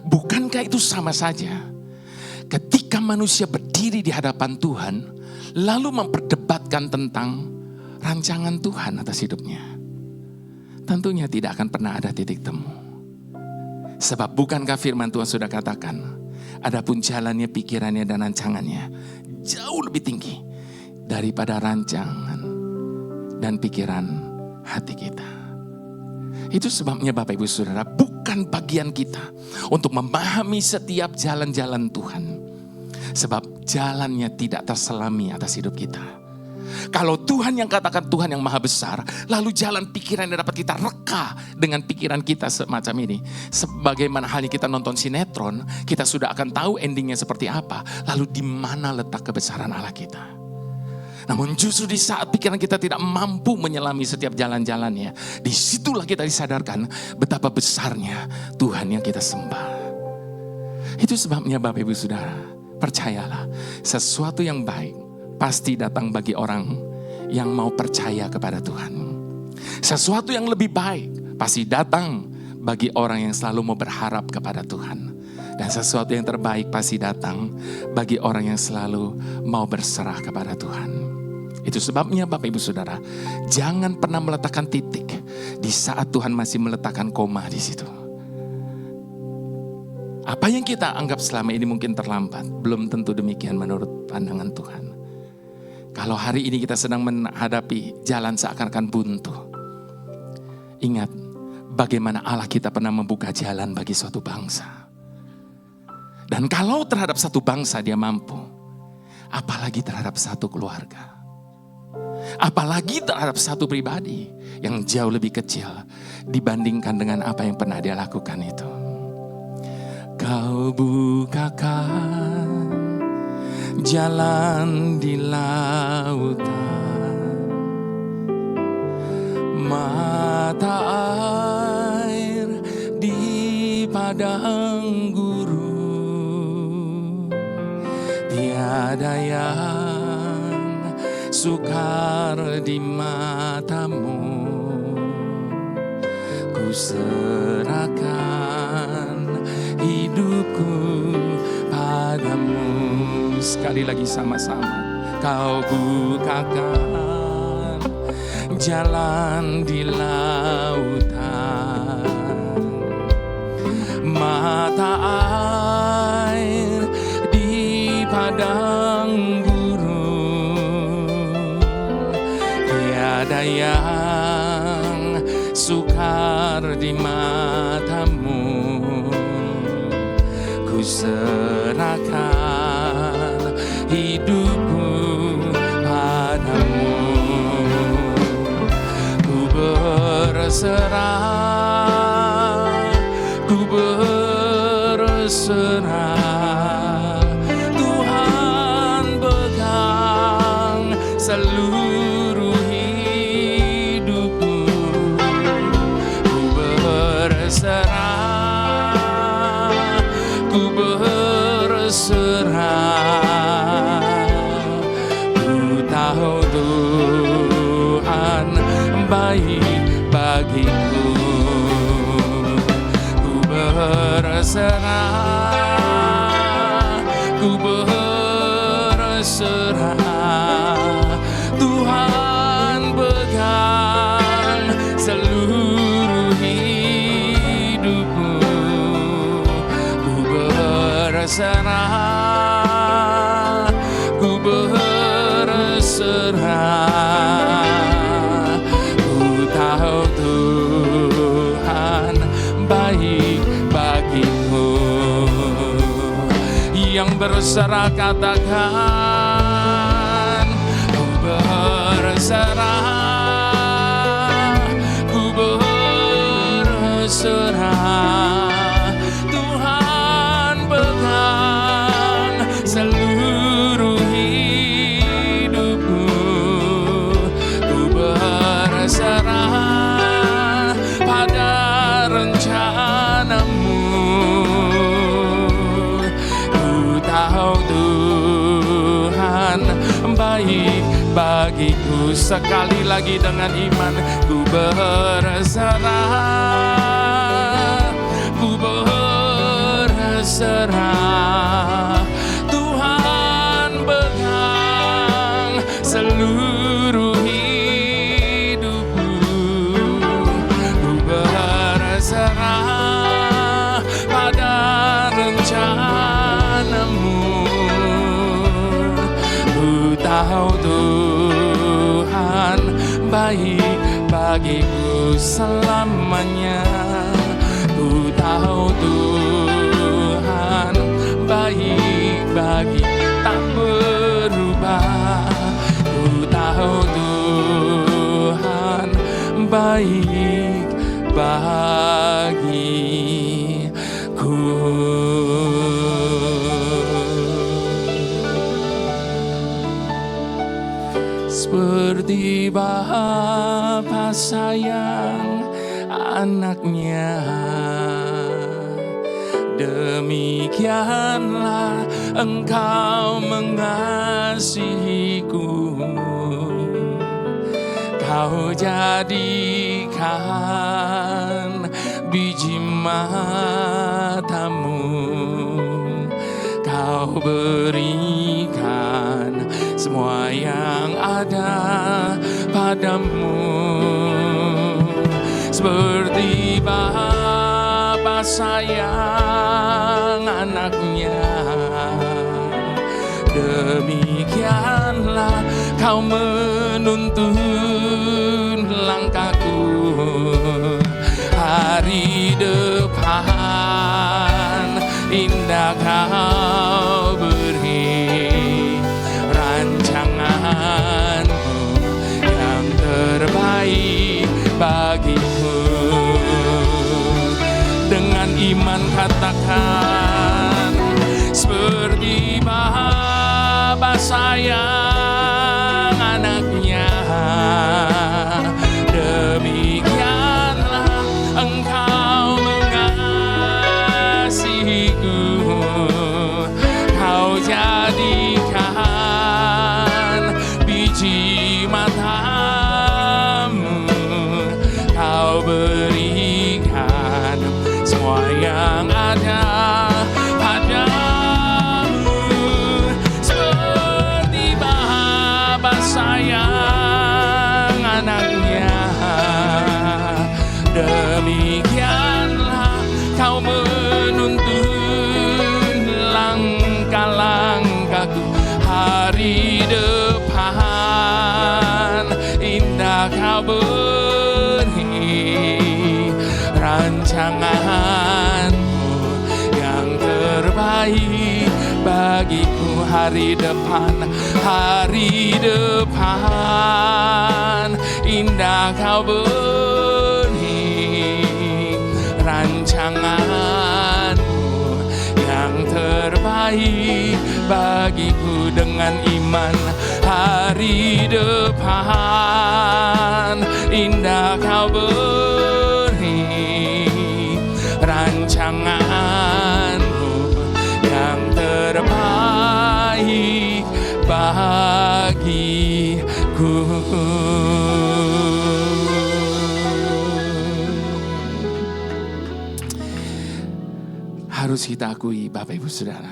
Speaker 5: Bukankah itu sama saja? Ketika manusia berdiri di hadapan Tuhan, lalu memperdebatkan tentang rancangan Tuhan atas hidupnya, tentunya tidak akan pernah ada titik temu. Sebab bukankah firman Tuhan sudah katakan, adapun jalannya, pikirannya dan rancangannya jauh lebih tinggi daripada rancangan dan pikiran hati kita. Itu sebabnya Bapak Ibu Saudara, bukan bagian kita untuk memahami setiap jalan-jalan Tuhan. Sebab jalannya tidak terselami atas hidup kita. Kalau Tuhan yang katakan Tuhan yang maha besar, lalu jalan pikiran yang dapat kita reka dengan pikiran kita semacam ini. Sebagaimana halnya kita nonton sinetron, kita sudah akan tahu endingnya seperti apa. Lalu di mana letak kebesaran Allah kita. Namun justru di saat pikiran kita tidak mampu menyelami setiap jalan-jalannya, disitulah kita disadarkan betapa besarnya Tuhan yang kita sembah. Itu sebabnya Bapak Ibu Saudara, percayalah, sesuatu yang baik pasti datang bagi orang yang mau percaya kepada Tuhan. Sesuatu yang lebih baik pasti datang bagi orang yang selalu mau berharap kepada Tuhan. Dan sesuatu yang terbaik pasti datang bagi orang yang selalu mau berserah kepada Tuhan. Itu sebabnya Bapak Ibu Saudara, jangan pernah meletakkan titik di saat Tuhan masih meletakkan koma di situ. Apa yang kita anggap selama ini mungkin terlambat, belum tentu demikian menurut pandangan Tuhan. Kalau hari ini kita sedang menghadapi jalan seakan-akan buntu, ingat bagaimana Allah kita pernah membuka jalan bagi suatu bangsa. Dan kalau terhadap satu bangsa dia mampu, apalagi terhadap satu keluarga. Apalagi terhadap satu pribadi yang jauh lebih kecil dibandingkan dengan apa yang pernah dia lakukan itu. Kau bukakan jalan di lautan, mata air di padang gurun, tiada yang sukar di matamu. Ku serahkan hidupku padamu. Sekali lagi sama-sama. Kau bukakan jalan di lautan, mata air di padang gurun, tiada yang sukar di matamu. Ku serahkan hidupku padamu. Ku berserah, ku berserah. Tuhan pegang seluruh hidupku. Ku berserah, ku berserah. Ku tahu Tuhan baik bagiku. Ku berserah, ku berserah. Tuhan pegang seluruh hidupku. Ku berserah, ku berserah. Ku tahu Tuhan baik bagiku. Yang berserah katakan, ku berserah, ku berserah. Tuhan pegang seluruh hidupku. Ku berserah pada rencanamu. Ku tahu Tuhan baik bagiku. Sekali lagi dengan iman, ku berserah, ku berserah. Tuhan pegang seluruh hidupku. Ku berserah pada rencanamu. Ku tahu Tuhan baik bagiku selamanya. Ku tahu Tuhan baik bagi, tak berubah. Ku tahu Tuhan baik bagiku. anaknya. Demikianlah Engkau mengasihiku. Kau jadikan biji matamu, Kau berikan semua yang ada padamu. Seperti Bapa sayang anaknya, demikianlah Kau menuntun langkahku. Hari depan indah Kau beri, rancangan-Mu yang terbaik bagiku. Dengan iman katakan, seperti Bapa sayang anaknya, demikianlah Engkau mengasihiku. Kau jadikan biji matamu, Kau berikan semua yang ada padamu. Seperti Bapa sayang anaknya, demikianlah Kau menuntun langkah-langkahku. Hari depan indah Kau beri, rancangan-Mu yang terbaik bagiku. Hari depan indah Kau beri, rancangan-Mu yang terbaik bagiku. Dengan iman, hari depan indah Kau beri, rancangan-Mu yang terbaik bagiku. Harus kita akui Bapak Ibu Saudara,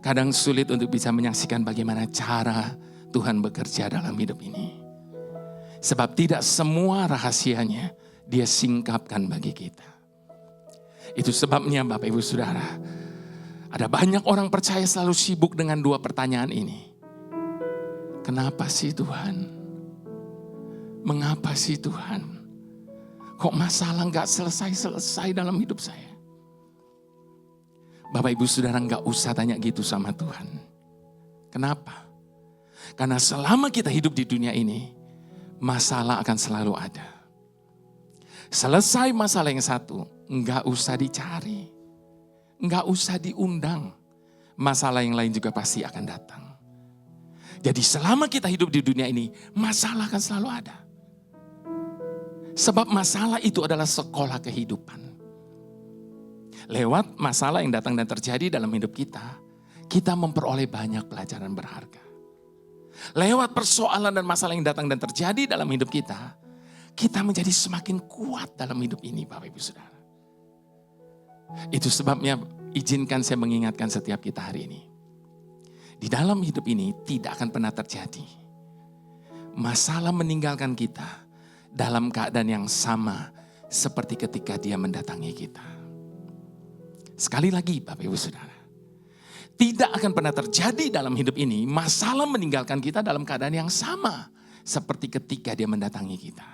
Speaker 5: kadang sulit untuk bisa menyaksikan bagaimana cara Tuhan bekerja dalam hidup ini. Sebab tidak semua rahasianya Dia singkapkan bagi kita. Itu sebabnya Bapak Ibu Saudara, ada banyak orang percaya selalu sibuk dengan dua pertanyaan ini. Kenapa sih Tuhan? Mengapa sih Tuhan? Kok masalah gak selesai-selesai dalam hidup saya? Bapak Ibu Saudara gak usah tanya gitu sama Tuhan. Kenapa? Karena selama kita hidup di dunia ini, masalah akan selalu ada. Selesai masalah yang satu, gak usah dicari. Gak usah diundang. Masalah yang lain juga pasti akan datang. Jadi selama kita hidup di dunia ini, masalah akan selalu ada. Sebab masalah itu adalah sekolah kehidupan. Lewat masalah yang datang dan terjadi dalam hidup kita, kita memperoleh banyak pelajaran berharga. Lewat persoalan dan masalah yang datang dan terjadi dalam hidup kita, kita menjadi semakin kuat dalam hidup ini, Bapak Ibu Saudara. Itu sebabnya izinkan saya mengingatkan setiap kita hari ini. Di dalam hidup ini tidak akan pernah terjadi masalah meninggalkan kita dalam keadaan yang sama seperti ketika Dia mendatangi kita. Sekali lagi Bapak Ibu Saudara, tidak akan pernah terjadi dalam hidup ini masalah meninggalkan kita dalam keadaan yang sama seperti ketika Dia mendatangi kita.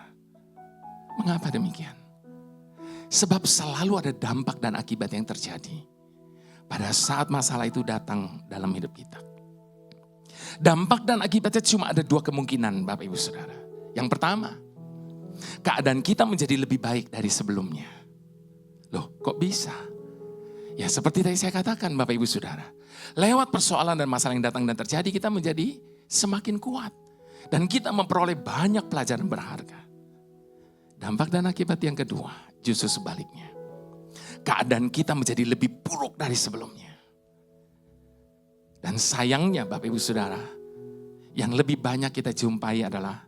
Speaker 5: Mengapa demikian? Sebab selalu ada dampak dan akibat yang terjadi pada saat masalah itu datang dalam hidup kita. Dampak dan akibatnya cuma ada dua kemungkinan Bapak Ibu Saudara. Yang pertama, keadaan kita menjadi lebih baik dari sebelumnya. Loh, kok bisa? Ya seperti tadi saya katakan Bapak Ibu Saudara. Lewat persoalan dan masalah yang datang dan terjadi, kita menjadi semakin kuat. Dan kita memperoleh banyak pelajaran berharga. Dampak dan akibat yang kedua, Justru sebaliknya. Keadaan kita menjadi lebih buruk dari sebelumnya. Dan sayangnya Bapak Ibu Saudara, yang lebih banyak kita jumpai adalah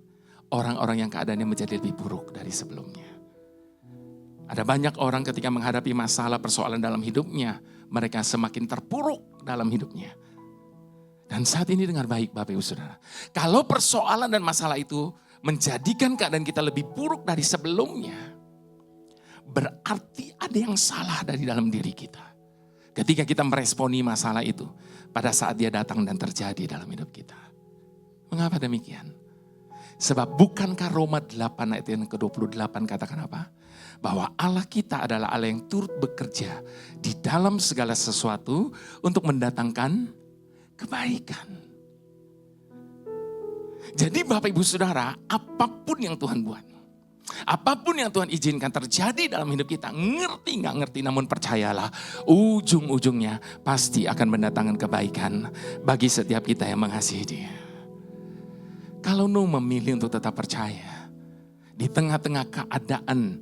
Speaker 5: orang-orang yang keadaannya menjadi lebih buruk dari sebelumnya. Ada banyak orang ketika menghadapi masalah persoalan dalam hidupnya, mereka semakin terpuruk dalam hidupnya. Dan saat ini dengar baik Bapak Ibu Saudara, kalau persoalan dan masalah itu menjadikan keadaan kita lebih buruk dari sebelumnya, berarti ada yang salah dari dalam diri kita. Ketika kita meresponi masalah itu pada saat dia datang dan terjadi dalam hidup kita. Mengapa demikian? Sebab bukankah Roma 8 ayat yang ke-28 katakan apa? Bahwa Allah kita adalah Allah yang turut bekerja di dalam segala sesuatu untuk mendatangkan kebaikan. Jadi Bapak Ibu Saudara, apapun yang Tuhan buat, apapun yang Tuhan izinkan terjadi dalam hidup kita, ngerti nggak ngerti, namun percayalah, ujung-ujungnya pasti akan mendatangkan kebaikan bagi setiap kita yang mengasihi Dia. Kalau Nu memilih untuk tetap percaya, di tengah-tengah keadaan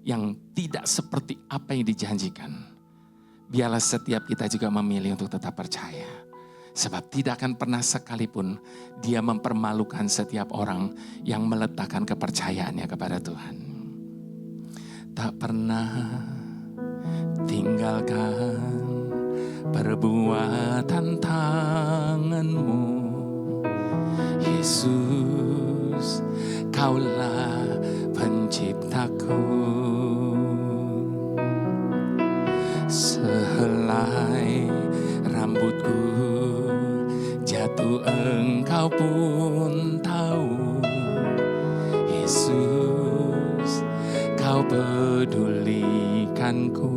Speaker 5: yang tidak seperti apa yang dijanjikan, biarlah setiap kita juga memilih untuk tetap percaya. Sebab tidak akan pernah sekalipun Dia mempermalukan setiap orang yang meletakkan kepercayaannya kepada Tuhan. Tak pernah tinggalkan perbuatan tangan-Mu, Yesus, Kaulah penciptaku. Sehelai rambutku jatuh, Engkau pun tahu. Yesus, Kau pedulikanku.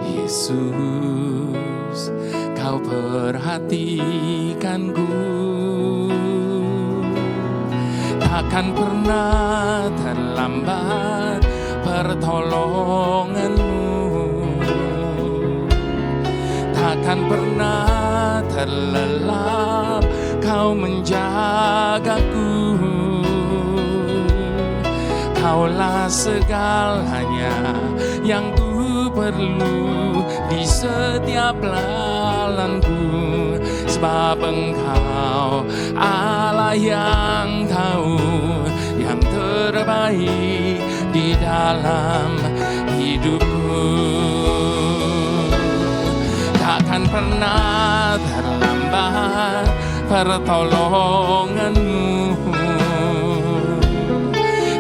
Speaker 5: Yesus, Kau perhatikanku. Takkan pernah terlambat pertolongan-Mu. Takkan pernah terlelap Kau menjagaku. Kaulah segalanya yang ku perlu di setiap jalanku. Sebab Engkau Allah yang tahu yang terbaik di dalam hidupku. Takkan pernah terlambat pertolongan-Mu.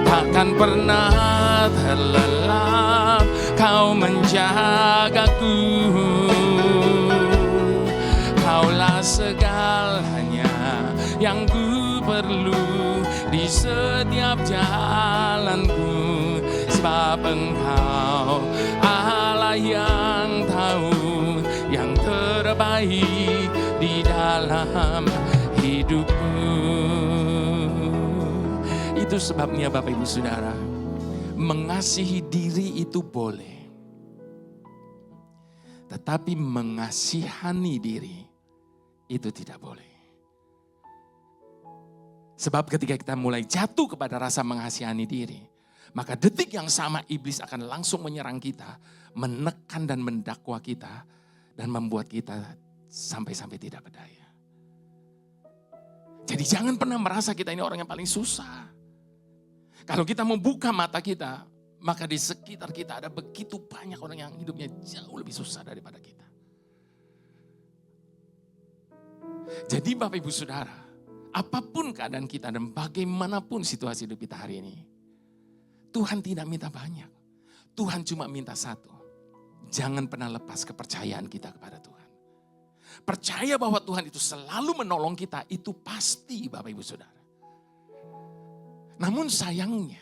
Speaker 5: Takkan pernah terlelap Kau menjagaku. Kaulah segalanya yang ku perlu di setiap jalanku. Sebab Engkau Allah yang tahu yang terbaik di dalam hidupku. Itu sebabnya Bapak Ibu Saudara, mengasihi diri itu boleh. Tetapi mengasihani diri itu tidak boleh. Sebab ketika kita mulai jatuh kepada rasa mengasihani diri, maka detik yang sama iblis akan langsung menyerang kita, menekan dan mendakwa kita, dan membuat kita sampai-sampai tidak berdaya. Jadi jangan pernah merasa kita ini orang yang paling susah. Kalau kita membuka mata kita, maka di sekitar kita ada begitu banyak orang yang hidupnya jauh lebih susah daripada kita. Jadi Bapak Ibu Saudara, apapun keadaan kita dan bagaimanapun situasi hidup kita hari ini, Tuhan tidak minta banyak. Tuhan cuma minta satu. Jangan pernah lepas kepercayaan kita kepada Tuhan. Percaya bahwa Tuhan itu selalu menolong kita, itu pasti Bapak Ibu Saudara. Namun sayangnya,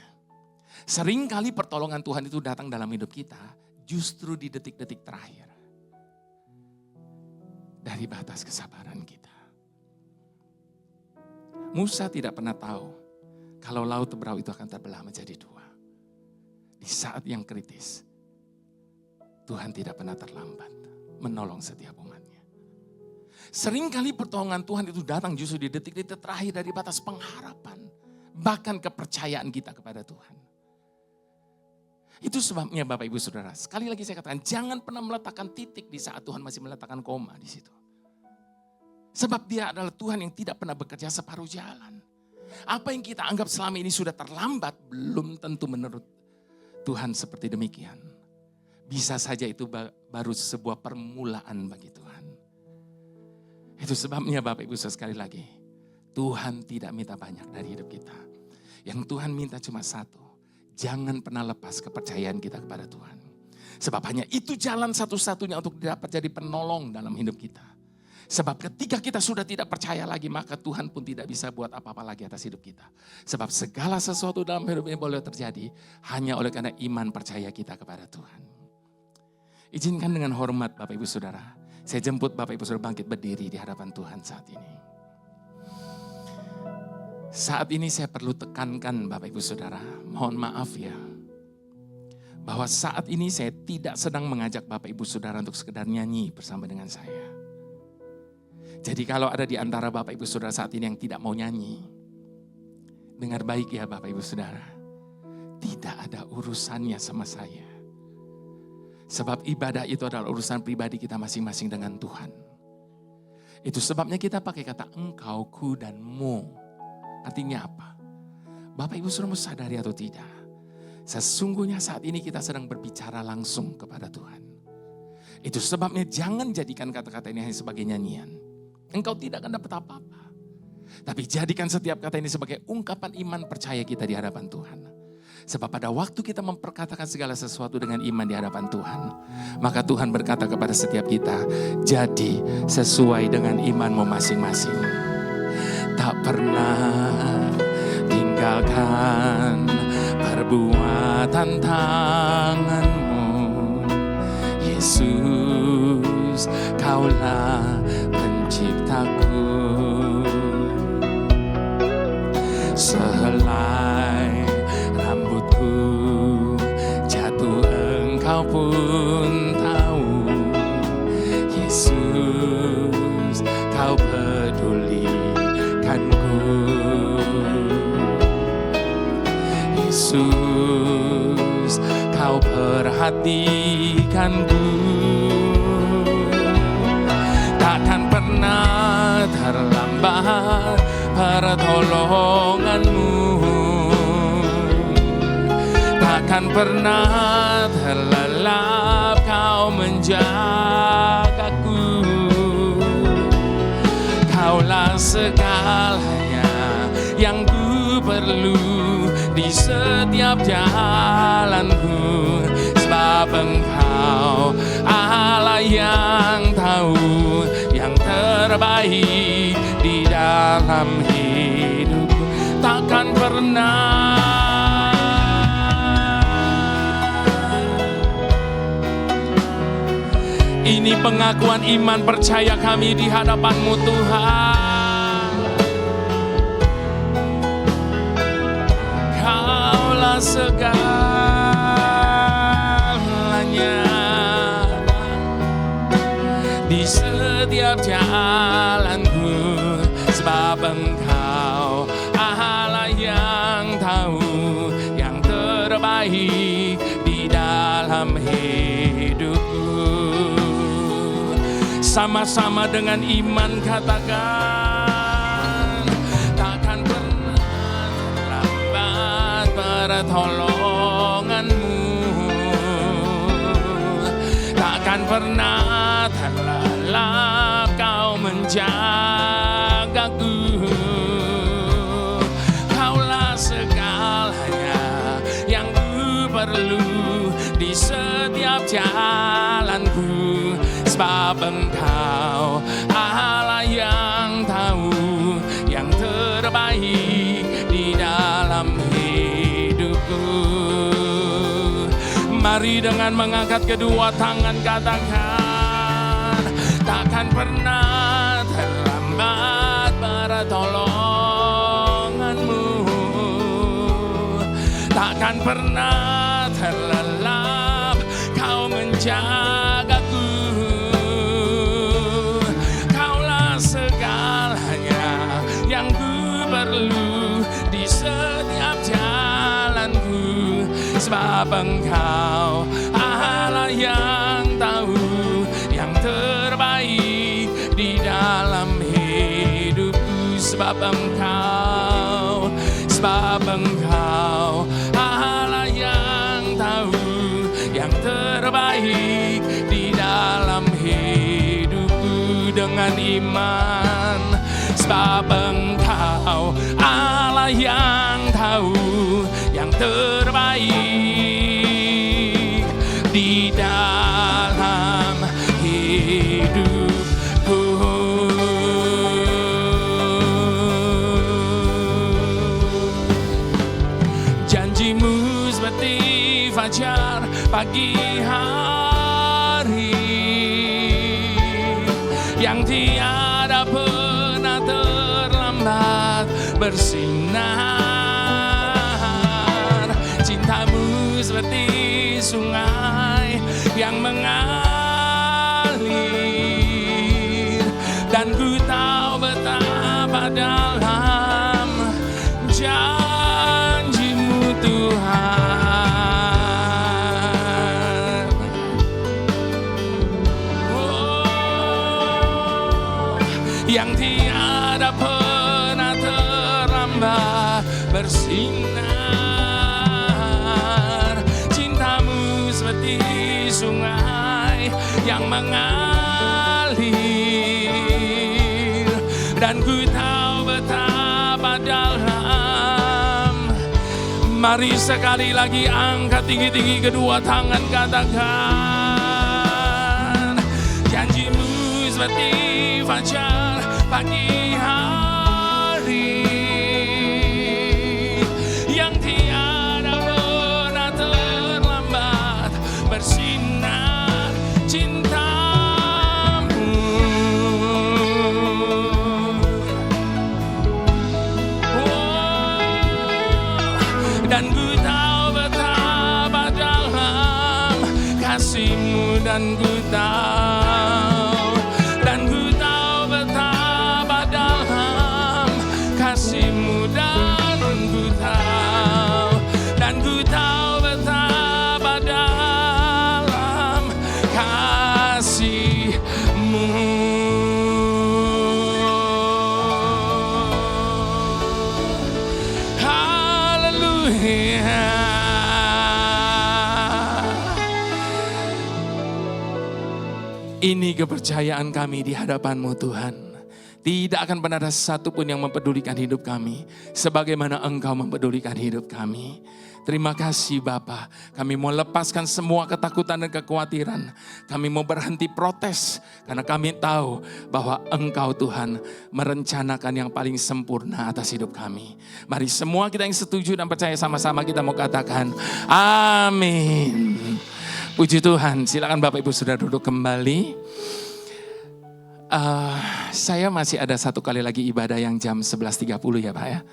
Speaker 5: seringkali pertolongan Tuhan itu datang dalam hidup kita justru di detik-detik terakhir. Dari batas kesabaran kita. Musa tidak pernah tahu kalau laut Teberau itu akan terbelah menjadi dua. Di saat yang kritis, Tuhan tidak pernah terlambat menolong setiap umatnya. Seringkali pertolongan Tuhan itu datang justru di detik-detik terakhir dari batas pengharapan. bahkan kepercayaan kita kepada Tuhan. Itu sebabnya Bapak Ibu Saudara, sekali lagi saya katakan, jangan pernah meletakkan titik di saat Tuhan masih meletakkan koma di situ. Sebab Dia adalah Tuhan yang tidak pernah bekerja separuh jalan. Apa yang kita anggap selama ini sudah terlambat, belum tentu menurut Tuhan seperti demikian. Bisa saja itu baru sebuah permulaan bagi Tuhan. Itu sebabnya Bapak Ibu sekali lagi, Tuhan tidak minta banyak dari hidup kita. Yang Tuhan minta cuma satu, jangan pernah lepas kepercayaan kita kepada Tuhan. Sebab hanya itu jalan satu-satunya untuk dapat jadi penolong dalam hidup kita. Sebab ketika kita sudah tidak percaya lagi, maka Tuhan pun tidak bisa buat apa-apa lagi atas hidup kita. Sebab segala sesuatu dalam hidup ini boleh terjadi hanya oleh karena iman percaya kita kepada Tuhan. Izinkan dengan hormat Bapak Ibu Saudara, saya jemput Bapak Ibu Saudara bangkit berdiri di hadapan Tuhan saat ini. Saat ini saya perlu tekankan Bapak Ibu Saudara, mohon maaf ya, bahwa saat ini saya tidak sedang mengajak Bapak Ibu Saudara untuk sekedar nyanyi bersama dengan saya. Jadi kalau ada di antara Bapak Ibu Saudara saat ini yang tidak mau nyanyi, dengar baik ya Bapak Ibu Saudara, tidak ada urusannya sama saya. Sebab ibadah itu adalah urusan pribadi kita masing-masing dengan Tuhan. Itu sebabnya kita pakai kata engkau, ku, dan mu. Artinya apa? Bapak Ibu Saudara sadari atau tidak? Sesungguhnya saat ini kita sedang berbicara langsung kepada Tuhan. Itu sebabnya jangan jadikan kata-kata ini hanya sebagai nyanyian. Engkau tidak akan dapat apa-apa. Tapi jadikan setiap kata ini sebagai ungkapan iman percaya kita di hadapan Tuhan. Sebab pada waktu kita memperkatakan segala sesuatu dengan iman di hadapan Tuhan, maka Tuhan berkata kepada setiap kita, jadi sesuai dengan imanmu masing-masing. Tak pernah tinggalkan perbuatan tanganmu. Yesus, kaulah penciptaku. Sehelai rambutku jatuh, engkau pun tahu. Yesus, kau pedulikanku. Yesus, kau perhatikanku. Takkan pernah terlambat pertolonganmu. Takkan pernah terlelap kau menjagaku. Kaulah segalanya yang ku perlu di setiap jalanku. Sebab engkau Allah yang tahu yang terbaik di dalam hidupku. Takkan pernah. Ini pengakuan iman percaya kami di hadapan-Mu Tuhan. Kaulah segalanya di setiap jalanku. Sebab Engkau Allah yang tahu yang terbaik di dalam hidupku. Sama-sama dengan iman katakan, takkan pernah terlambat pertolonganmu. Takkan pernah terlelap kau menjagaku. Kaulah segalanya yang ku perlu di setiap jalanku. Sebab Engkau Allah yang tahu yang terbaik di dalam hidupku. Mari dengan mengangkat kedua tangan katakan, takkan pernah terlambat pertolonganmu. Takkan pernah terlelap kau menjagaku. Kaulah segalanya yang ku perlu di sebab Engkau Allah yang tahu yang terbaik di dalam hidupku. Sebab Engkau Allah yang tahu yang terbaik di dalam hidupku. Dengan iman, sebab Engkau Allah yang tahu yang terbaik di dalam hidupku. Janjimu seperti fajar pagi hari yang tiada pernah terlambat bersinar. Cintamu seperti sungai yang mengalir, dan ku tahu betapa dalam janjimu Tuhan. Oh, yang tiada pernah terlambat bersinar. Cintamu seperti sungai yang mengalir, dan ku tahu betapa dalam. Mari sekali lagi angkat tinggi-tinggi kedua tangan, katakan, janjimu seperti fajar pagi hari yang tiada pernah terlambat bersinar. Cintamu, dan ku tahu betapa dalam kasih-Mu, dan ku tahu betapa dalam kasih-Mu, dan ku tahu betapa dalam kasih-Mu. Haleluya. Ini kepercayaan kami di hadapan-Mu Tuhan. Tidak akan pernah ada satupun yang mempedulikan hidup kami sebagaimana Engkau mempedulikan hidup kami. Terima kasih Bapa. Kami mau lepaskan semua ketakutan dan kekhawatiran. Kami mau berhenti protes karena kami tahu bahwa Engkau Tuhan merencanakan yang paling sempurna atas hidup kami. Mari semua kita yang setuju dan percaya sama-sama kita mau katakan amin. Puji Tuhan. Silakan Bapak Ibu Saudara duduk kembali. Saya masih ada satu kali lagi ibadah yang jam 11.30 ya Pak ya.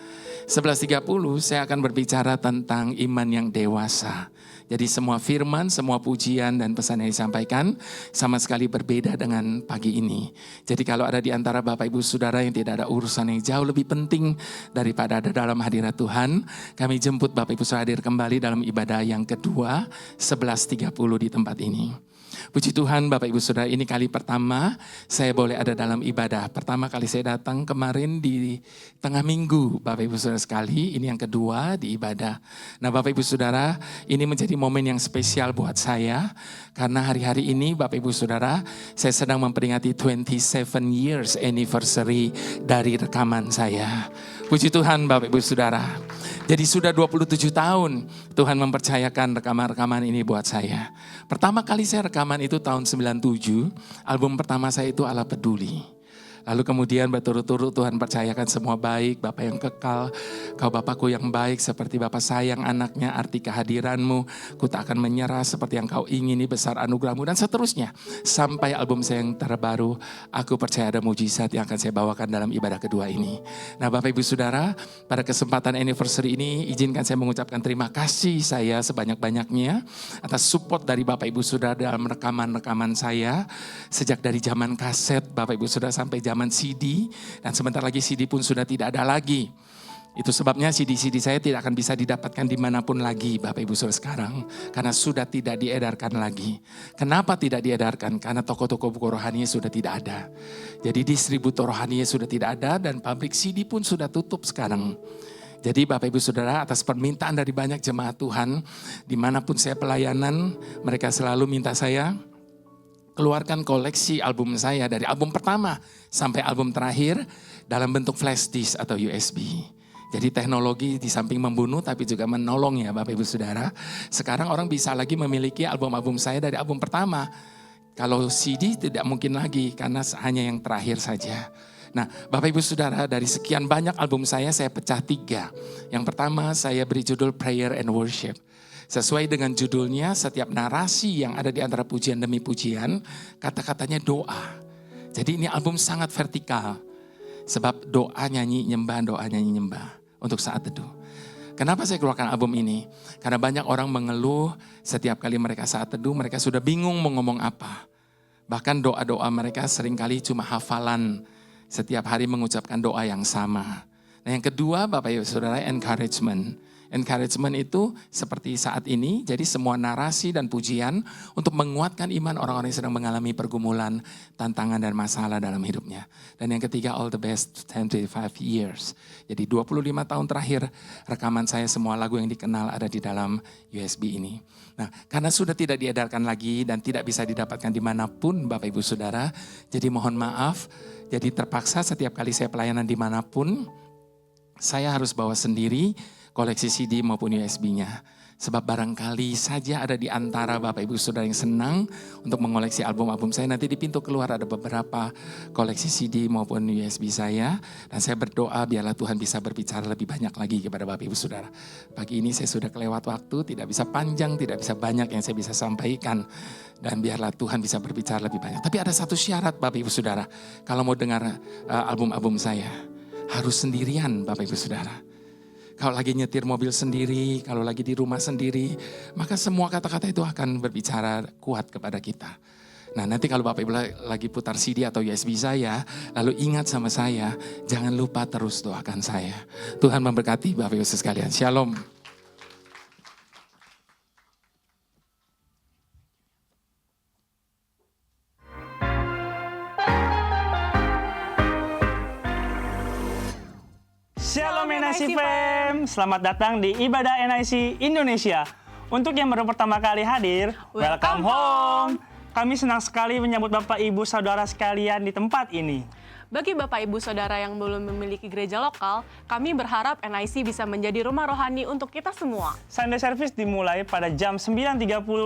Speaker 5: 11.30 saya akan berbicara tentang iman yang dewasa. Jadi semua firman, semua pujian dan pesan yang disampaikan sama sekali berbeda dengan pagi ini. Jadi kalau ada di antara Bapak Ibu Saudara yang tidak ada urusan yang jauh lebih penting daripada ada dalam hadirat Tuhan, kami jemput Bapak Ibu Saudara hadir kembali dalam ibadah yang kedua 11.30 di tempat ini. Puji Tuhan Bapak Ibu Saudara, ini kali pertama saya boleh ada dalam ibadah. Pertama kali saya datang kemarin di tengah minggu Bapak Ibu Saudara sekali, ini yang kedua di ibadah. Nah Bapak Ibu Saudara, ini menjadi momen yang spesial buat saya. Karena hari-hari ini Bapak Ibu Saudara, saya sedang memperingati 27 years anniversary dari rekaman saya. Puji Tuhan Bapak Ibu Saudara. Jadi sudah 27 tahun Tuhan mempercayakan rekaman-rekaman ini buat saya. Pertama kali saya rekaman itu tahun 97, album pertama saya itu Allah Peduli. Lalu kemudian berturut-turut Tuhan percayakan semua baik, Bapa yang kekal, Kau Bapakku yang baik, seperti Bapa sayang anaknya, arti kehadiranmu, ku tak akan menyerah seperti yang Kau ingini, besar anugerahmu, dan seterusnya. Sampai album saya yang terbaru, Aku Percaya Ada Mujizat, yang akan saya bawakan dalam ibadah kedua ini. Nah Bapak Ibu Saudara, pada kesempatan anniversary ini, izinkan saya mengucapkan terima kasih saya sebanyak-banyaknya atas support dari Bapak Ibu Saudara dalam rekaman-rekaman saya, sejak dari zaman kaset Bapak Ibu Saudara sampai zaman CD, dan sebentar lagi CD pun sudah tidak ada lagi. Itu sebabnya CD-CD saya tidak akan bisa didapatkan dimanapun lagi Bapak Ibu Saudara sekarang. Karena sudah tidak diedarkan lagi. Kenapa tidak diedarkan? Karena toko-toko buku rohani sudah tidak ada. Jadi distributor rohani sudah tidak ada dan pabrik CD pun sudah tutup sekarang. Jadi Bapak Ibu Saudara atas permintaan dari banyak jemaat Tuhan, dimanapun saya pelayanan, mereka selalu minta saya keluarkan koleksi album saya dari album pertama sampai album terakhir dalam bentuk flash disk atau USB. Jadi teknologi di samping membunuh tapi juga menolong ya Bapak Ibu Saudara. Sekarang orang bisa lagi memiliki album-album saya dari album pertama. Kalau CD tidak mungkin lagi karena hanya yang terakhir saja. Nah Bapak Ibu Saudara dari sekian banyak album saya pecah 3. Yang pertama saya beri judul Prayer and Worship. Sesuai dengan judulnya setiap narasi yang ada di antara pujian demi pujian kata-katanya doa. Jadi ini album sangat vertikal. Sebab doa nyanyi nyembah untuk saat teduh. Kenapa saya keluarkan album ini? Karena banyak orang mengeluh setiap kali mereka saat teduh, mereka sudah bingung mau ngomong apa. Bahkan doa-doa mereka seringkali cuma hafalan, setiap hari mengucapkan doa yang sama. Nah yang kedua Bapak Ibu Saudara, encouragement. Encouragement itu seperti saat ini, jadi semua narasi dan pujian untuk menguatkan iman orang-orang yang sedang mengalami pergumulan, tantangan dan masalah dalam hidupnya. Dan yang ketiga, all the best 25 years. Jadi 25 tahun terakhir rekaman saya semua lagu yang dikenal ada di dalam USB ini. Nah karena sudah tidak diedarkan lagi dan tidak bisa didapatkan dimanapun Bapak Ibu Saudara, jadi mohon maaf, jadi terpaksa setiap kali saya pelayanan dimanapun, saya harus bawa sendiri koleksi CD maupun USB-nya. Sebab barangkali saja ada di antara Bapak Ibu Saudara yang senang untuk mengoleksi album-album saya. Nanti di pintu keluar ada beberapa koleksi CD maupun USB saya. Dan saya berdoa biarlah Tuhan bisa berbicara lebih banyak lagi kepada Bapak Ibu Saudara. Pagi ini saya sudah kelewat waktu, tidak bisa panjang, tidak bisa banyak yang saya bisa sampaikan. Dan biarlah Tuhan bisa berbicara lebih banyak. Tapi ada satu syarat Bapak Ibu Saudara. Kalau mau dengar album-album saya, harus sendirian Bapak Ibu Saudara. Kalau lagi nyetir mobil sendiri, kalau lagi di rumah sendiri, maka semua kata-kata itu akan berbicara kuat kepada kita. Nah nanti kalau Bapak Ibu lagi putar CD atau USB saya, lalu ingat sama saya, jangan lupa terus doakan saya. Tuhan memberkati Bapak Ibu sekalian. Shalom.
Speaker 3: Shalom NIC Fam, selamat datang di Ibadah NIC Indonesia. Untuk yang baru pertama kali hadir, welcome home. Kami senang sekali menyambut Bapak Ibu Saudara sekalian di tempat ini.
Speaker 6: Bagi Bapak Ibu Saudara yang belum memiliki gereja lokal, kami berharap NIC bisa menjadi rumah rohani untuk kita semua.
Speaker 3: Sunday service dimulai pada jam 9.30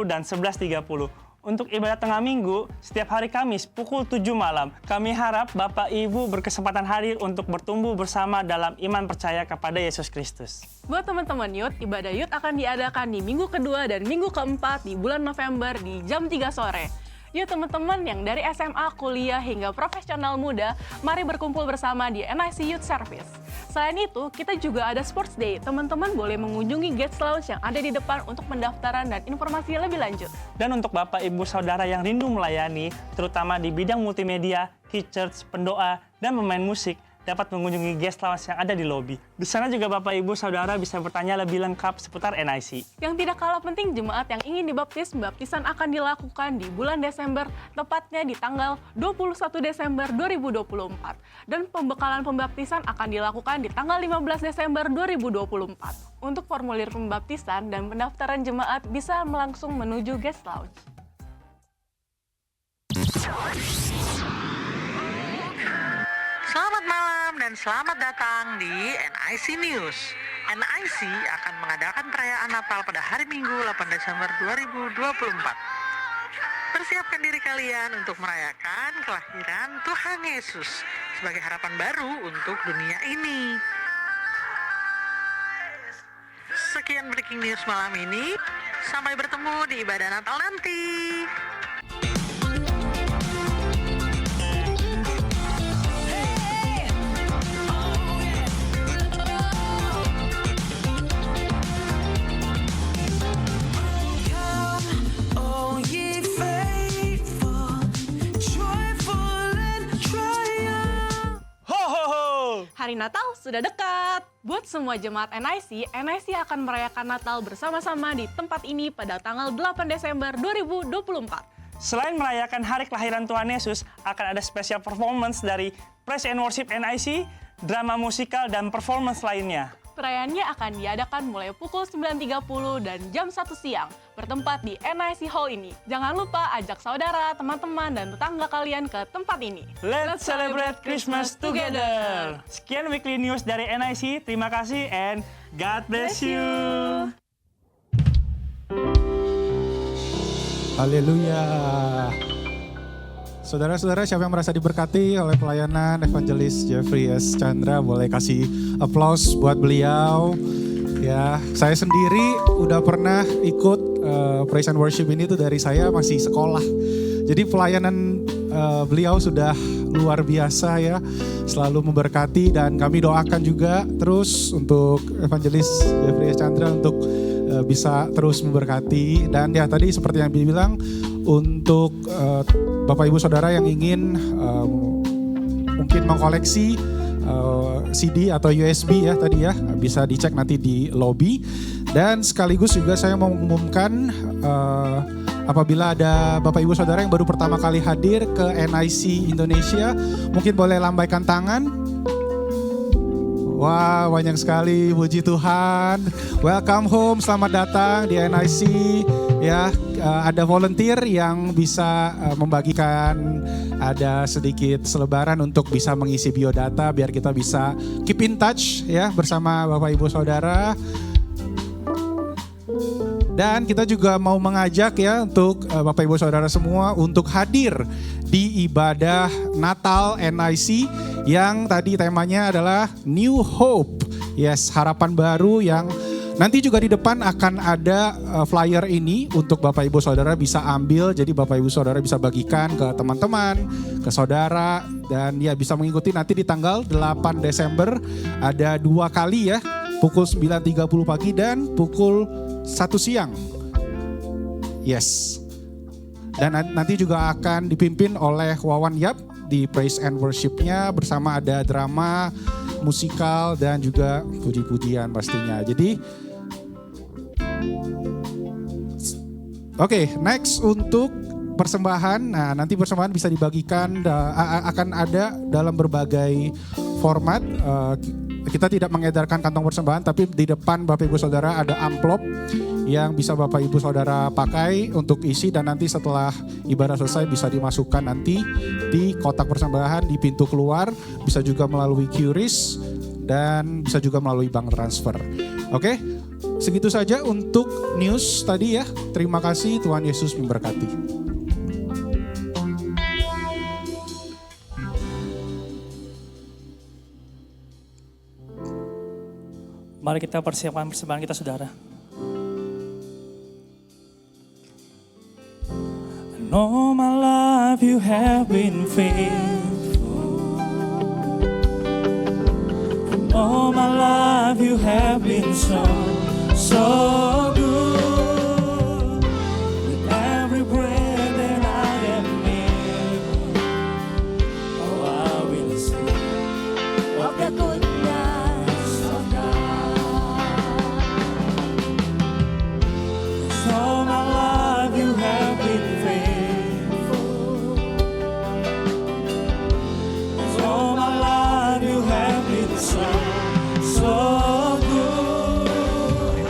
Speaker 3: dan 11.30. Untuk ibadah tengah minggu, setiap hari Kamis pukul 7 malam. Kami harap Bapak Ibu berkesempatan hadir untuk bertumbuh bersama dalam iman percaya kepada Yesus Kristus.
Speaker 6: Buat teman-teman Youth, ibadah Youth akan diadakan di minggu kedua dan minggu keempat di bulan November di jam 3 sore. Yuk teman-teman yang dari SMA, kuliah, hingga profesional muda, mari berkumpul bersama di NIC Youth Service. Selain itu, kita juga ada Sports Day. Teman-teman boleh mengunjungi Gates Lounge yang ada di depan untuk pendaftaran dan informasi lebih lanjut.
Speaker 3: Dan untuk Bapak Ibu Saudara yang rindu melayani, terutama di bidang multimedia, Kids Church, pendoa, dan pemain musik, dapat mengunjungi guest lounge yang ada di lobi. Di sana juga Bapak Ibu Saudara bisa bertanya lebih lengkap seputar NIC.
Speaker 6: Yang tidak kalah penting, jemaat yang ingin dibaptis, baptisan akan dilakukan di bulan Desember, tepatnya di tanggal 21 Desember 2024. Dan pembekalan pembaptisan akan dilakukan di tanggal 15 Desember 2024. Untuk formulir pembaptisan dan pendaftaran jemaat bisa langsung menuju guest lounge.
Speaker 7: Selamat malam dan selamat datang di NIC News. NIC akan mengadakan perayaan Natal pada hari Minggu 8 Desember 2024. Persiapkan diri kalian untuk merayakan kelahiran Tuhan Yesus sebagai harapan baru untuk dunia ini. Sekian breaking news malam ini. Sampai bertemu di ibadah Natal nanti.
Speaker 6: Hari hari Natal sudah dekat. Buat semua jemaat NIC akan merayakan Natal bersama-sama di tempat ini pada tanggal 8 Desember 2024.
Speaker 3: Selain merayakan hari kelahiran Tuhan Yesus, akan ada special performance dari Praise and Worship NIC, drama musikal, dan performance lainnya.
Speaker 6: Perayaannya akan diadakan mulai pukul 9.30 dan jam 1 siang, bertempat di NIC Hall ini. Jangan lupa ajak saudara, teman-teman, dan tetangga kalian ke tempat ini.
Speaker 3: Let's celebrate Christmas together! Sekian weekly news dari NIC, terima kasih and God bless you!
Speaker 1: Haleluya. Saudara-saudara, siapa yang merasa diberkati oleh pelayanan Evangelis Jeffrey S. Chandra, boleh kasih applause buat beliau. Ya, saya sendiri udah pernah ikut praise and worship ini tuh dari saya masih sekolah. Jadi pelayanan beliau sudah luar biasa ya, selalu memberkati, dan kami doakan juga terus untuk Evangelis Jeffrey S. Chandra untuk bisa terus memberkati. Dan ya tadi seperti yang dibilang, untuk Bapak Ibu Saudara yang ingin mungkin mengkoleksi CD atau USB ya tadi ya, bisa dicek nanti di lobby. Dan sekaligus juga saya mau mengumumkan apabila ada Bapak Ibu Saudara yang baru pertama kali hadir ke NIC Indonesia, mungkin boleh lambaikan tangan. Wah, banyak sekali, puji Tuhan. Welcome home, selamat datang di NIC. Ya, ada volunteer yang bisa membagikan, ada sedikit selebaran untuk bisa mengisi biodata biar kita bisa keep in touch ya bersama Bapak Ibu Saudara. Dan kita juga mau mengajak ya untuk Bapak Ibu Saudara semua untuk hadir di ibadah Natal NIC yang tadi temanya adalah New Hope. Yes, harapan baru, yang nanti juga di depan akan ada flyer ini untuk Bapak Ibu Saudara bisa ambil. Jadi Bapak Ibu Saudara bisa bagikan ke teman-teman, ke saudara, dan ya bisa mengikuti nanti di tanggal 8 Desember ada 2 kali ya, pukul 9.30 pagi dan pukul 1 siang. Yes. Dan nanti juga akan dipimpin oleh Wawan Yap di Praise and Worship-nya, bersama ada drama, musikal, dan juga puji-pujian pastinya. Jadi Oke, next untuk persembahan. Nah, nanti persembahan bisa dibagikan, akan ada dalam berbagai format. Kita tidak mengedarkan kantong persembahan, tapi di depan Bapak Ibu Saudara ada amplop yang bisa Bapak Ibu Saudara pakai untuk isi, dan nanti setelah ibadah selesai bisa dimasukkan nanti di kotak persembahan di pintu keluar, bisa juga melalui QRIS, dan bisa juga melalui bank transfer. Oke, segitu saja untuk news tadi ya. Terima kasih, Tuhan Yesus memberkati.
Speaker 2: Mari kita persiapkan persembahan kita, saudara. I know my life you have been faithful. I know my life you have been so good. With every breath that I am able, oh I will sing of the goodness of God. All my life you have been faithful. All my life you have been so good.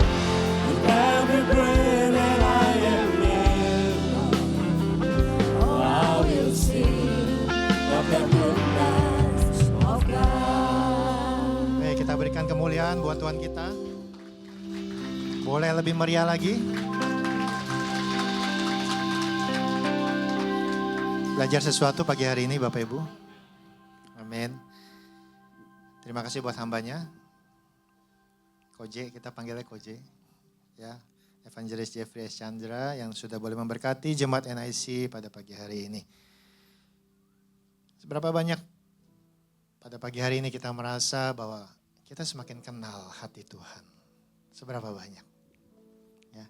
Speaker 2: With every breath that I am able, oh I will sing of the goodness of God.
Speaker 8: Baik, kita berikan kemuliaan buat Tuhan kita. Boleh lebih meriah lagi? Belajar sesuatu pagi hari ini Bapak Ibu. Amin. Terima kasih buat hambanya. Koje, kita panggilnya Koje. Ya, Evangelis Jeffrey S. Chandra yang sudah boleh memberkati jemaat NIC pada pagi hari ini. Seberapa banyak pada pagi hari ini kita merasa bahwa kita semakin kenal hati Tuhan? Seberapa banyak? Ya.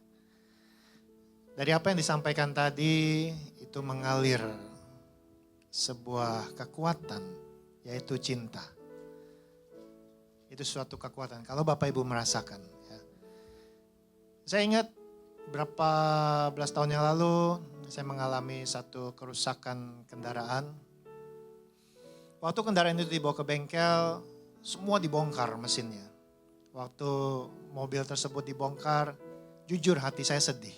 Speaker 8: Dari apa yang disampaikan tadi itu mengalir sebuah kekuatan, yaitu cinta. Itu suatu kekuatan. Kalau Bapak Ibu merasakan. Ya. Saya ingat berapa belas tahun yang lalu saya mengalami satu kerusakan kendaraan. Waktu kendaraan itu dibawa ke bengkel, semua dibongkar mesinnya. Waktu mobil tersebut dibongkar, jujur hati saya sedih.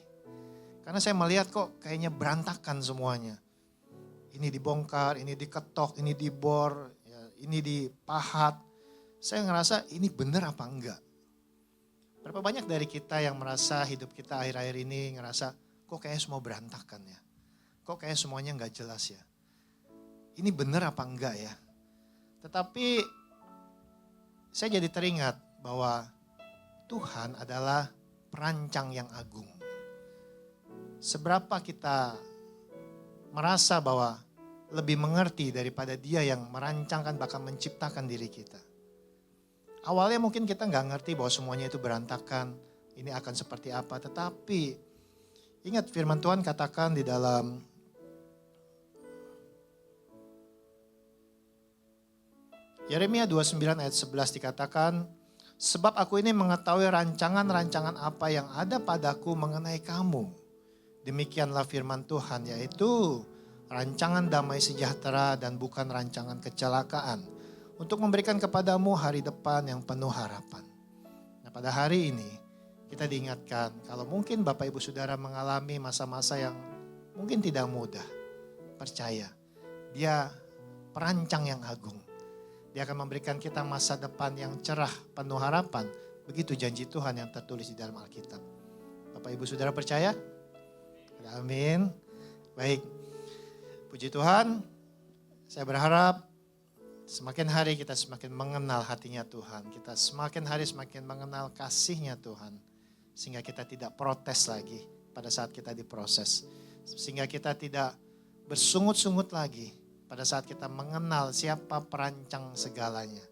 Speaker 8: Karena saya melihat kok kayaknya berantakan semuanya. Ini dibongkar, ini diketok, ini dibor, ya, ini dipahat. Saya ngerasa ini benar apa enggak? Berapa banyak dari kita yang merasa hidup kita akhir-akhir ini ngerasa kok kayak semua berantakan ya. Kok kayak semuanya enggak jelas ya. Ini benar apa enggak ya? Tetapi saya jadi teringat bahwa Tuhan adalah perancang yang agung. Seberapa kita merasa bahwa lebih mengerti daripada Dia yang merancangkan bahkan menciptakan diri kita. Awalnya mungkin kita nggak ngerti bahwa semuanya itu berantakan, ini akan seperti apa. Tetapi ingat firman Tuhan katakan di dalam Yeremia 29 ayat 11 dikatakan, sebab aku ini mengetahui rancangan-rancangan apa yang ada padaku mengenai kamu. Demikianlah firman Tuhan, yaitu rancangan damai sejahtera dan bukan rancangan kecelakaan, untuk memberikan kepadamu hari depan yang penuh harapan. Nah, pada hari ini kita diingatkan kalau mungkin Bapak Ibu Saudara mengalami masa-masa yang mungkin tidak mudah. Percaya, Dia perancang yang agung. Dia akan memberikan kita masa depan yang cerah, penuh harapan. Begitu janji Tuhan yang tertulis di dalam Alkitab. Bapak Ibu Saudara percaya? Amin. Baik. Puji Tuhan, saya berharap semakin hari kita semakin mengenal hatinya Tuhan. Kita semakin hari semakin mengenal kasihnya Tuhan. Sehingga kita tidak protes lagi pada saat kita diproses. Sehingga kita tidak bersungut-sungut lagi pada saat kita mengenal siapa perancang segalanya.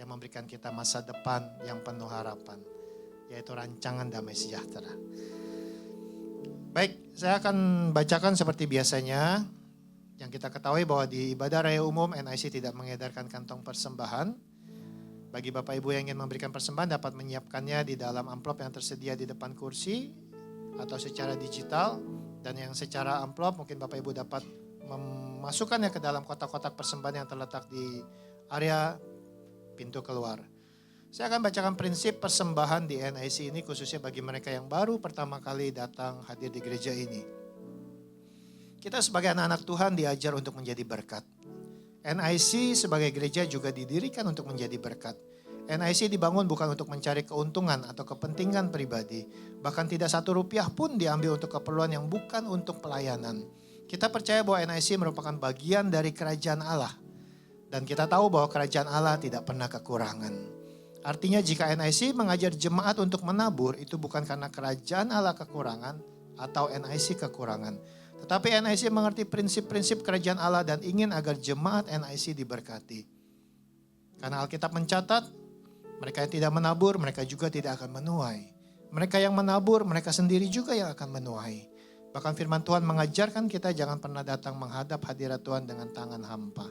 Speaker 8: Yang memberikan kita masa depan yang penuh harapan. Yaitu rancangan damai sejahtera. Baik, saya akan bacakan seperti biasanya. Yang kita ketahui bahwa di ibadah raya umum NIC tidak mengedarkan kantong persembahan. Bagi Bapak Ibu yang ingin memberikan persembahan dapat menyiapkannya di dalam amplop yang tersedia di depan kursi atau secara digital. Dan yang secara amplop mungkin Bapak Ibu dapat memasukkannya ke dalam kotak-kotak persembahan yang terletak di area pintu keluar. Saya akan bacakan prinsip persembahan di NIC ini khususnya bagi mereka yang baru pertama kali datang hadir di gereja ini. Kita sebagai anak-anak Tuhan diajar untuk menjadi berkat. NIC sebagai gereja juga didirikan untuk menjadi berkat. NIC dibangun bukan untuk mencari keuntungan atau kepentingan pribadi. Bahkan tidak satu rupiah pun diambil untuk keperluan yang bukan untuk pelayanan. Kita percaya bahwa NIC merupakan bagian dari kerajaan Allah. Dan kita tahu bahwa kerajaan Allah tidak pernah kekurangan. Artinya jika NIC mengajar jemaat untuk menabur, itu bukan karena kerajaan Allah kekurangan atau NIC kekurangan. Tetapi NIC mengerti prinsip-prinsip kerajaan Allah dan ingin agar jemaat NIC diberkati. Karena Alkitab mencatat, mereka yang tidak menabur, mereka juga tidak akan menuai. Mereka yang menabur, mereka sendiri juga yang akan menuai. Bahkan firman Tuhan mengajarkan kita jangan pernah datang menghadap hadirat Tuhan dengan tangan hampa.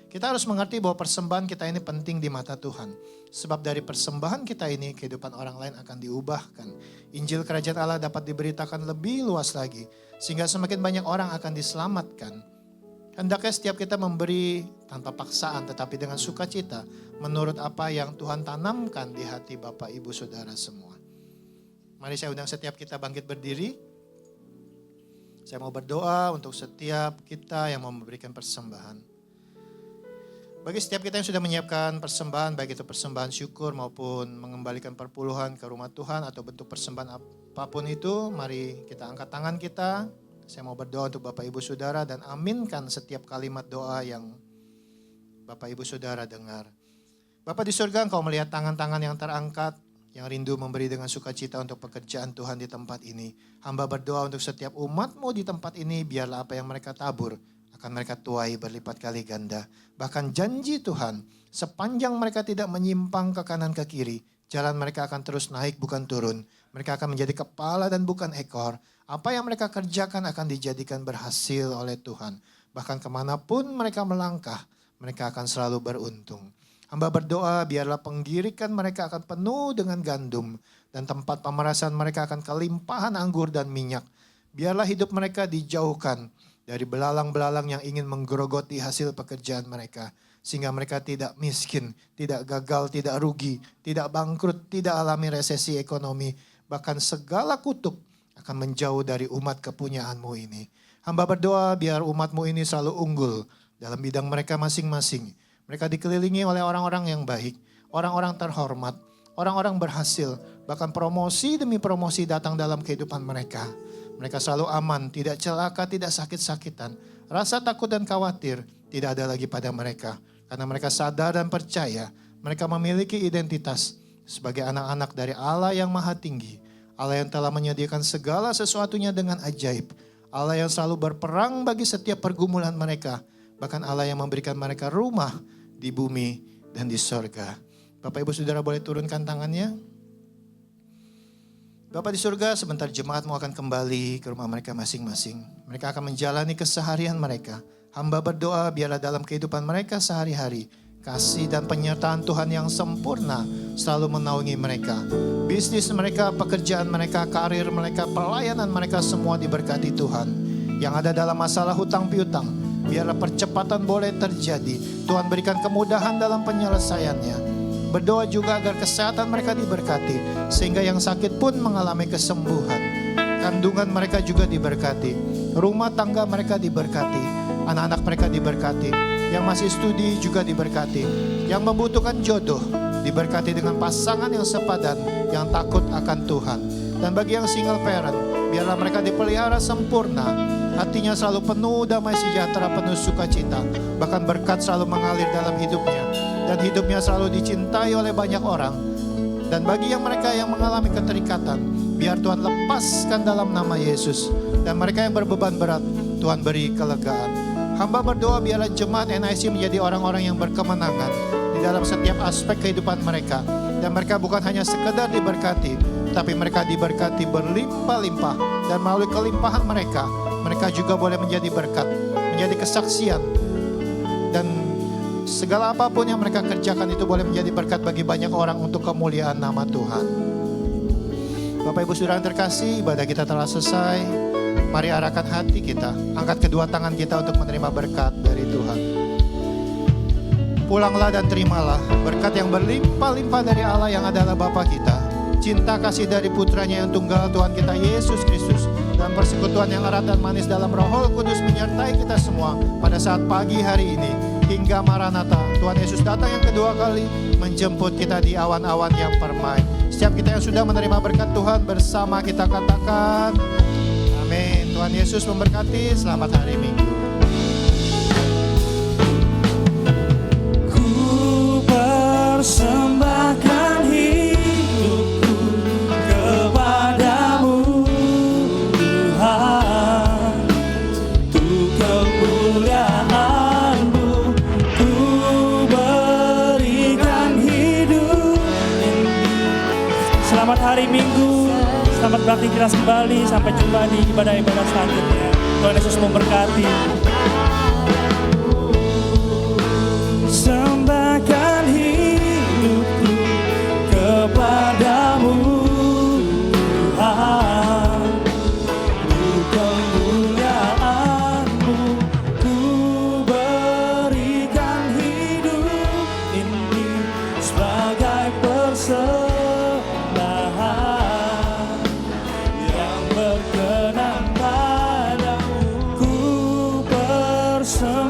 Speaker 8: Kita harus mengerti bahwa persembahan kita ini penting di mata Tuhan. Sebab dari persembahan kita ini kehidupan orang lain akan diubahkan. Injil kerajaan Allah dapat diberitakan lebih luas lagi. Sehingga semakin banyak orang akan diselamatkan. Hendaknya setiap kita memberi tanpa paksaan tetapi dengan sukacita. Menurut apa yang Tuhan tanamkan di hati Bapak Ibu Saudara semua. Mari saya undang setiap kita bangkit berdiri. Saya mau berdoa untuk setiap kita yang mau memberikan persembahan. Bagi setiap kita yang sudah menyiapkan persembahan, baik itu persembahan syukur maupun mengembalikan perpuluhan ke rumah Tuhan atau bentuk persembahan apapun itu, mari kita angkat tangan kita. Saya mau berdoa untuk Bapak Ibu Saudara dan aminkan setiap kalimat doa yang Bapak Ibu Saudara dengar. Bapak di surga, Engkau melihat tangan-tangan yang terangkat, yang rindu memberi dengan sukacita untuk pekerjaan Tuhan di tempat ini. Hamba berdoa untuk setiap umat-Mu di tempat ini, biarlah apa yang mereka tabur akan mereka tuai berlipat kali ganda. Bahkan janji Tuhan, sepanjang mereka tidak menyimpang ke kanan ke kiri, jalan mereka akan terus naik bukan turun. Mereka akan menjadi kepala dan bukan ekor. Apa yang mereka kerjakan akan dijadikan berhasil oleh Tuhan. Bahkan kemanapun mereka melangkah, mereka akan selalu beruntung. Hamba berdoa biarlah penggirikan mereka akan penuh dengan gandum. Dan tempat pemerasan mereka akan kelimpahan anggur dan minyak. Biarlah hidup mereka dijauhkan dari belalang-belalang yang ingin menggerogoti hasil pekerjaan mereka. Sehingga mereka tidak miskin, tidak gagal, tidak rugi, tidak bangkrut, tidak alami resesi ekonomi. Bahkan segala kutuk akan menjauh dari umat kepunyaanmu ini. Hamba berdoa biar umatmu ini selalu unggul dalam bidang mereka masing-masing. Mereka dikelilingi oleh orang-orang yang baik, orang-orang terhormat, orang-orang berhasil. Bahkan promosi demi promosi datang dalam kehidupan mereka. Mereka selalu aman, tidak celaka, tidak sakit-sakitan. Rasa takut dan khawatir tidak ada lagi pada mereka. Karena mereka sadar dan percaya mereka memiliki identitas sebagai anak-anak dari Allah yang maha tinggi. Allah yang telah menyediakan segala sesuatunya dengan ajaib. Allah yang selalu berperang bagi setiap pergumulan mereka. Bahkan Allah yang memberikan mereka rumah di bumi dan di sorga. Bapak Ibu Saudara boleh turunkan tangannya. Bapak di surga, sebentar jemaatmu akan kembali ke rumah mereka masing-masing. Mereka akan menjalani keseharian mereka. Hamba berdoa biarlah dalam kehidupan mereka sehari-hari, kasih dan penyertaan Tuhan yang sempurna selalu menaungi mereka. Bisnis mereka, pekerjaan mereka, karir mereka, pelayanan mereka semua diberkati Tuhan. Yang ada dalam masalah hutang piutang, biarlah percepatan boleh terjadi. Tuhan berikan kemudahan dalam penyelesaiannya. Berdoa juga agar kesehatan mereka diberkati, sehingga yang sakit pun mengalami kesembuhan. Kandungan mereka juga diberkati, rumah tangga mereka diberkati, anak-anak mereka diberkati, yang masih studi juga diberkati, yang membutuhkan jodoh diberkati dengan pasangan yang sepadan, yang takut akan Tuhan. Dan bagi yang single parent, biarlah mereka dipelihara sempurna, hatinya selalu penuh damai sejahtera, penuh sukacita, bahkan berkat selalu mengalir dalam hidupnya, dan hidupnya selalu dicintai oleh banyak orang. Dan bagi yang mereka yang mengalami keterikatan, biar Tuhan lepaskan dalam nama Yesus. Dan mereka yang berbeban berat, Tuhan beri kelegaan. Hamba berdoa biarlah jemaat NIC menjadi orang-orang yang berkemenangan di dalam setiap aspek kehidupan mereka. Dan mereka bukan hanya sekedar diberkati, tapi mereka diberkati berlimpah-limpah. Dan melalui kelimpahan mereka, mereka juga boleh menjadi berkat, menjadi kesaksian. Dan segala apapun yang mereka kerjakan itu boleh menjadi berkat bagi banyak orang untuk kemuliaan nama Tuhan. Bapak Ibu Saudara yang terkasih, ibadah kita telah selesai. Mari arahkan hati kita, angkat kedua tangan kita untuk menerima berkat dari Tuhan. Pulanglah dan terimalah berkat yang berlimpah-limpah dari Allah yang adalah Bapa kita. Cinta kasih dari putranya yang tunggal Tuhan kita Yesus Kristus. Dan persekutuan yang erat dan manis dalam Roh Kudus menyertai kita semua pada saat pagi hari ini. Hingga Maranatha, Tuhan Yesus datang yang kedua kali menjemput kita di awan-awan yang permai. Setiap kita yang sudah menerima berkat Tuhan bersama kita katakan amin. Tuhan Yesus memberkati. Selamat hari Minggu.
Speaker 2: Ku persembahkan hidupku kepadamu Tuhan, untuk kemuliaan-Mu ku berikan hidup ini. Selamat hari Minggu, selamat beraktivitas kembali, sampai jumpa di ibadah-ibadah selanjutnya. Tuhan Yesus memberkati. Sembahkan hidupku kepadamu Tuhan, untuk kemuliaan-Mu ku berikan hidup ini sebagai persembahan yang berkenan padamu. Ku persembahkan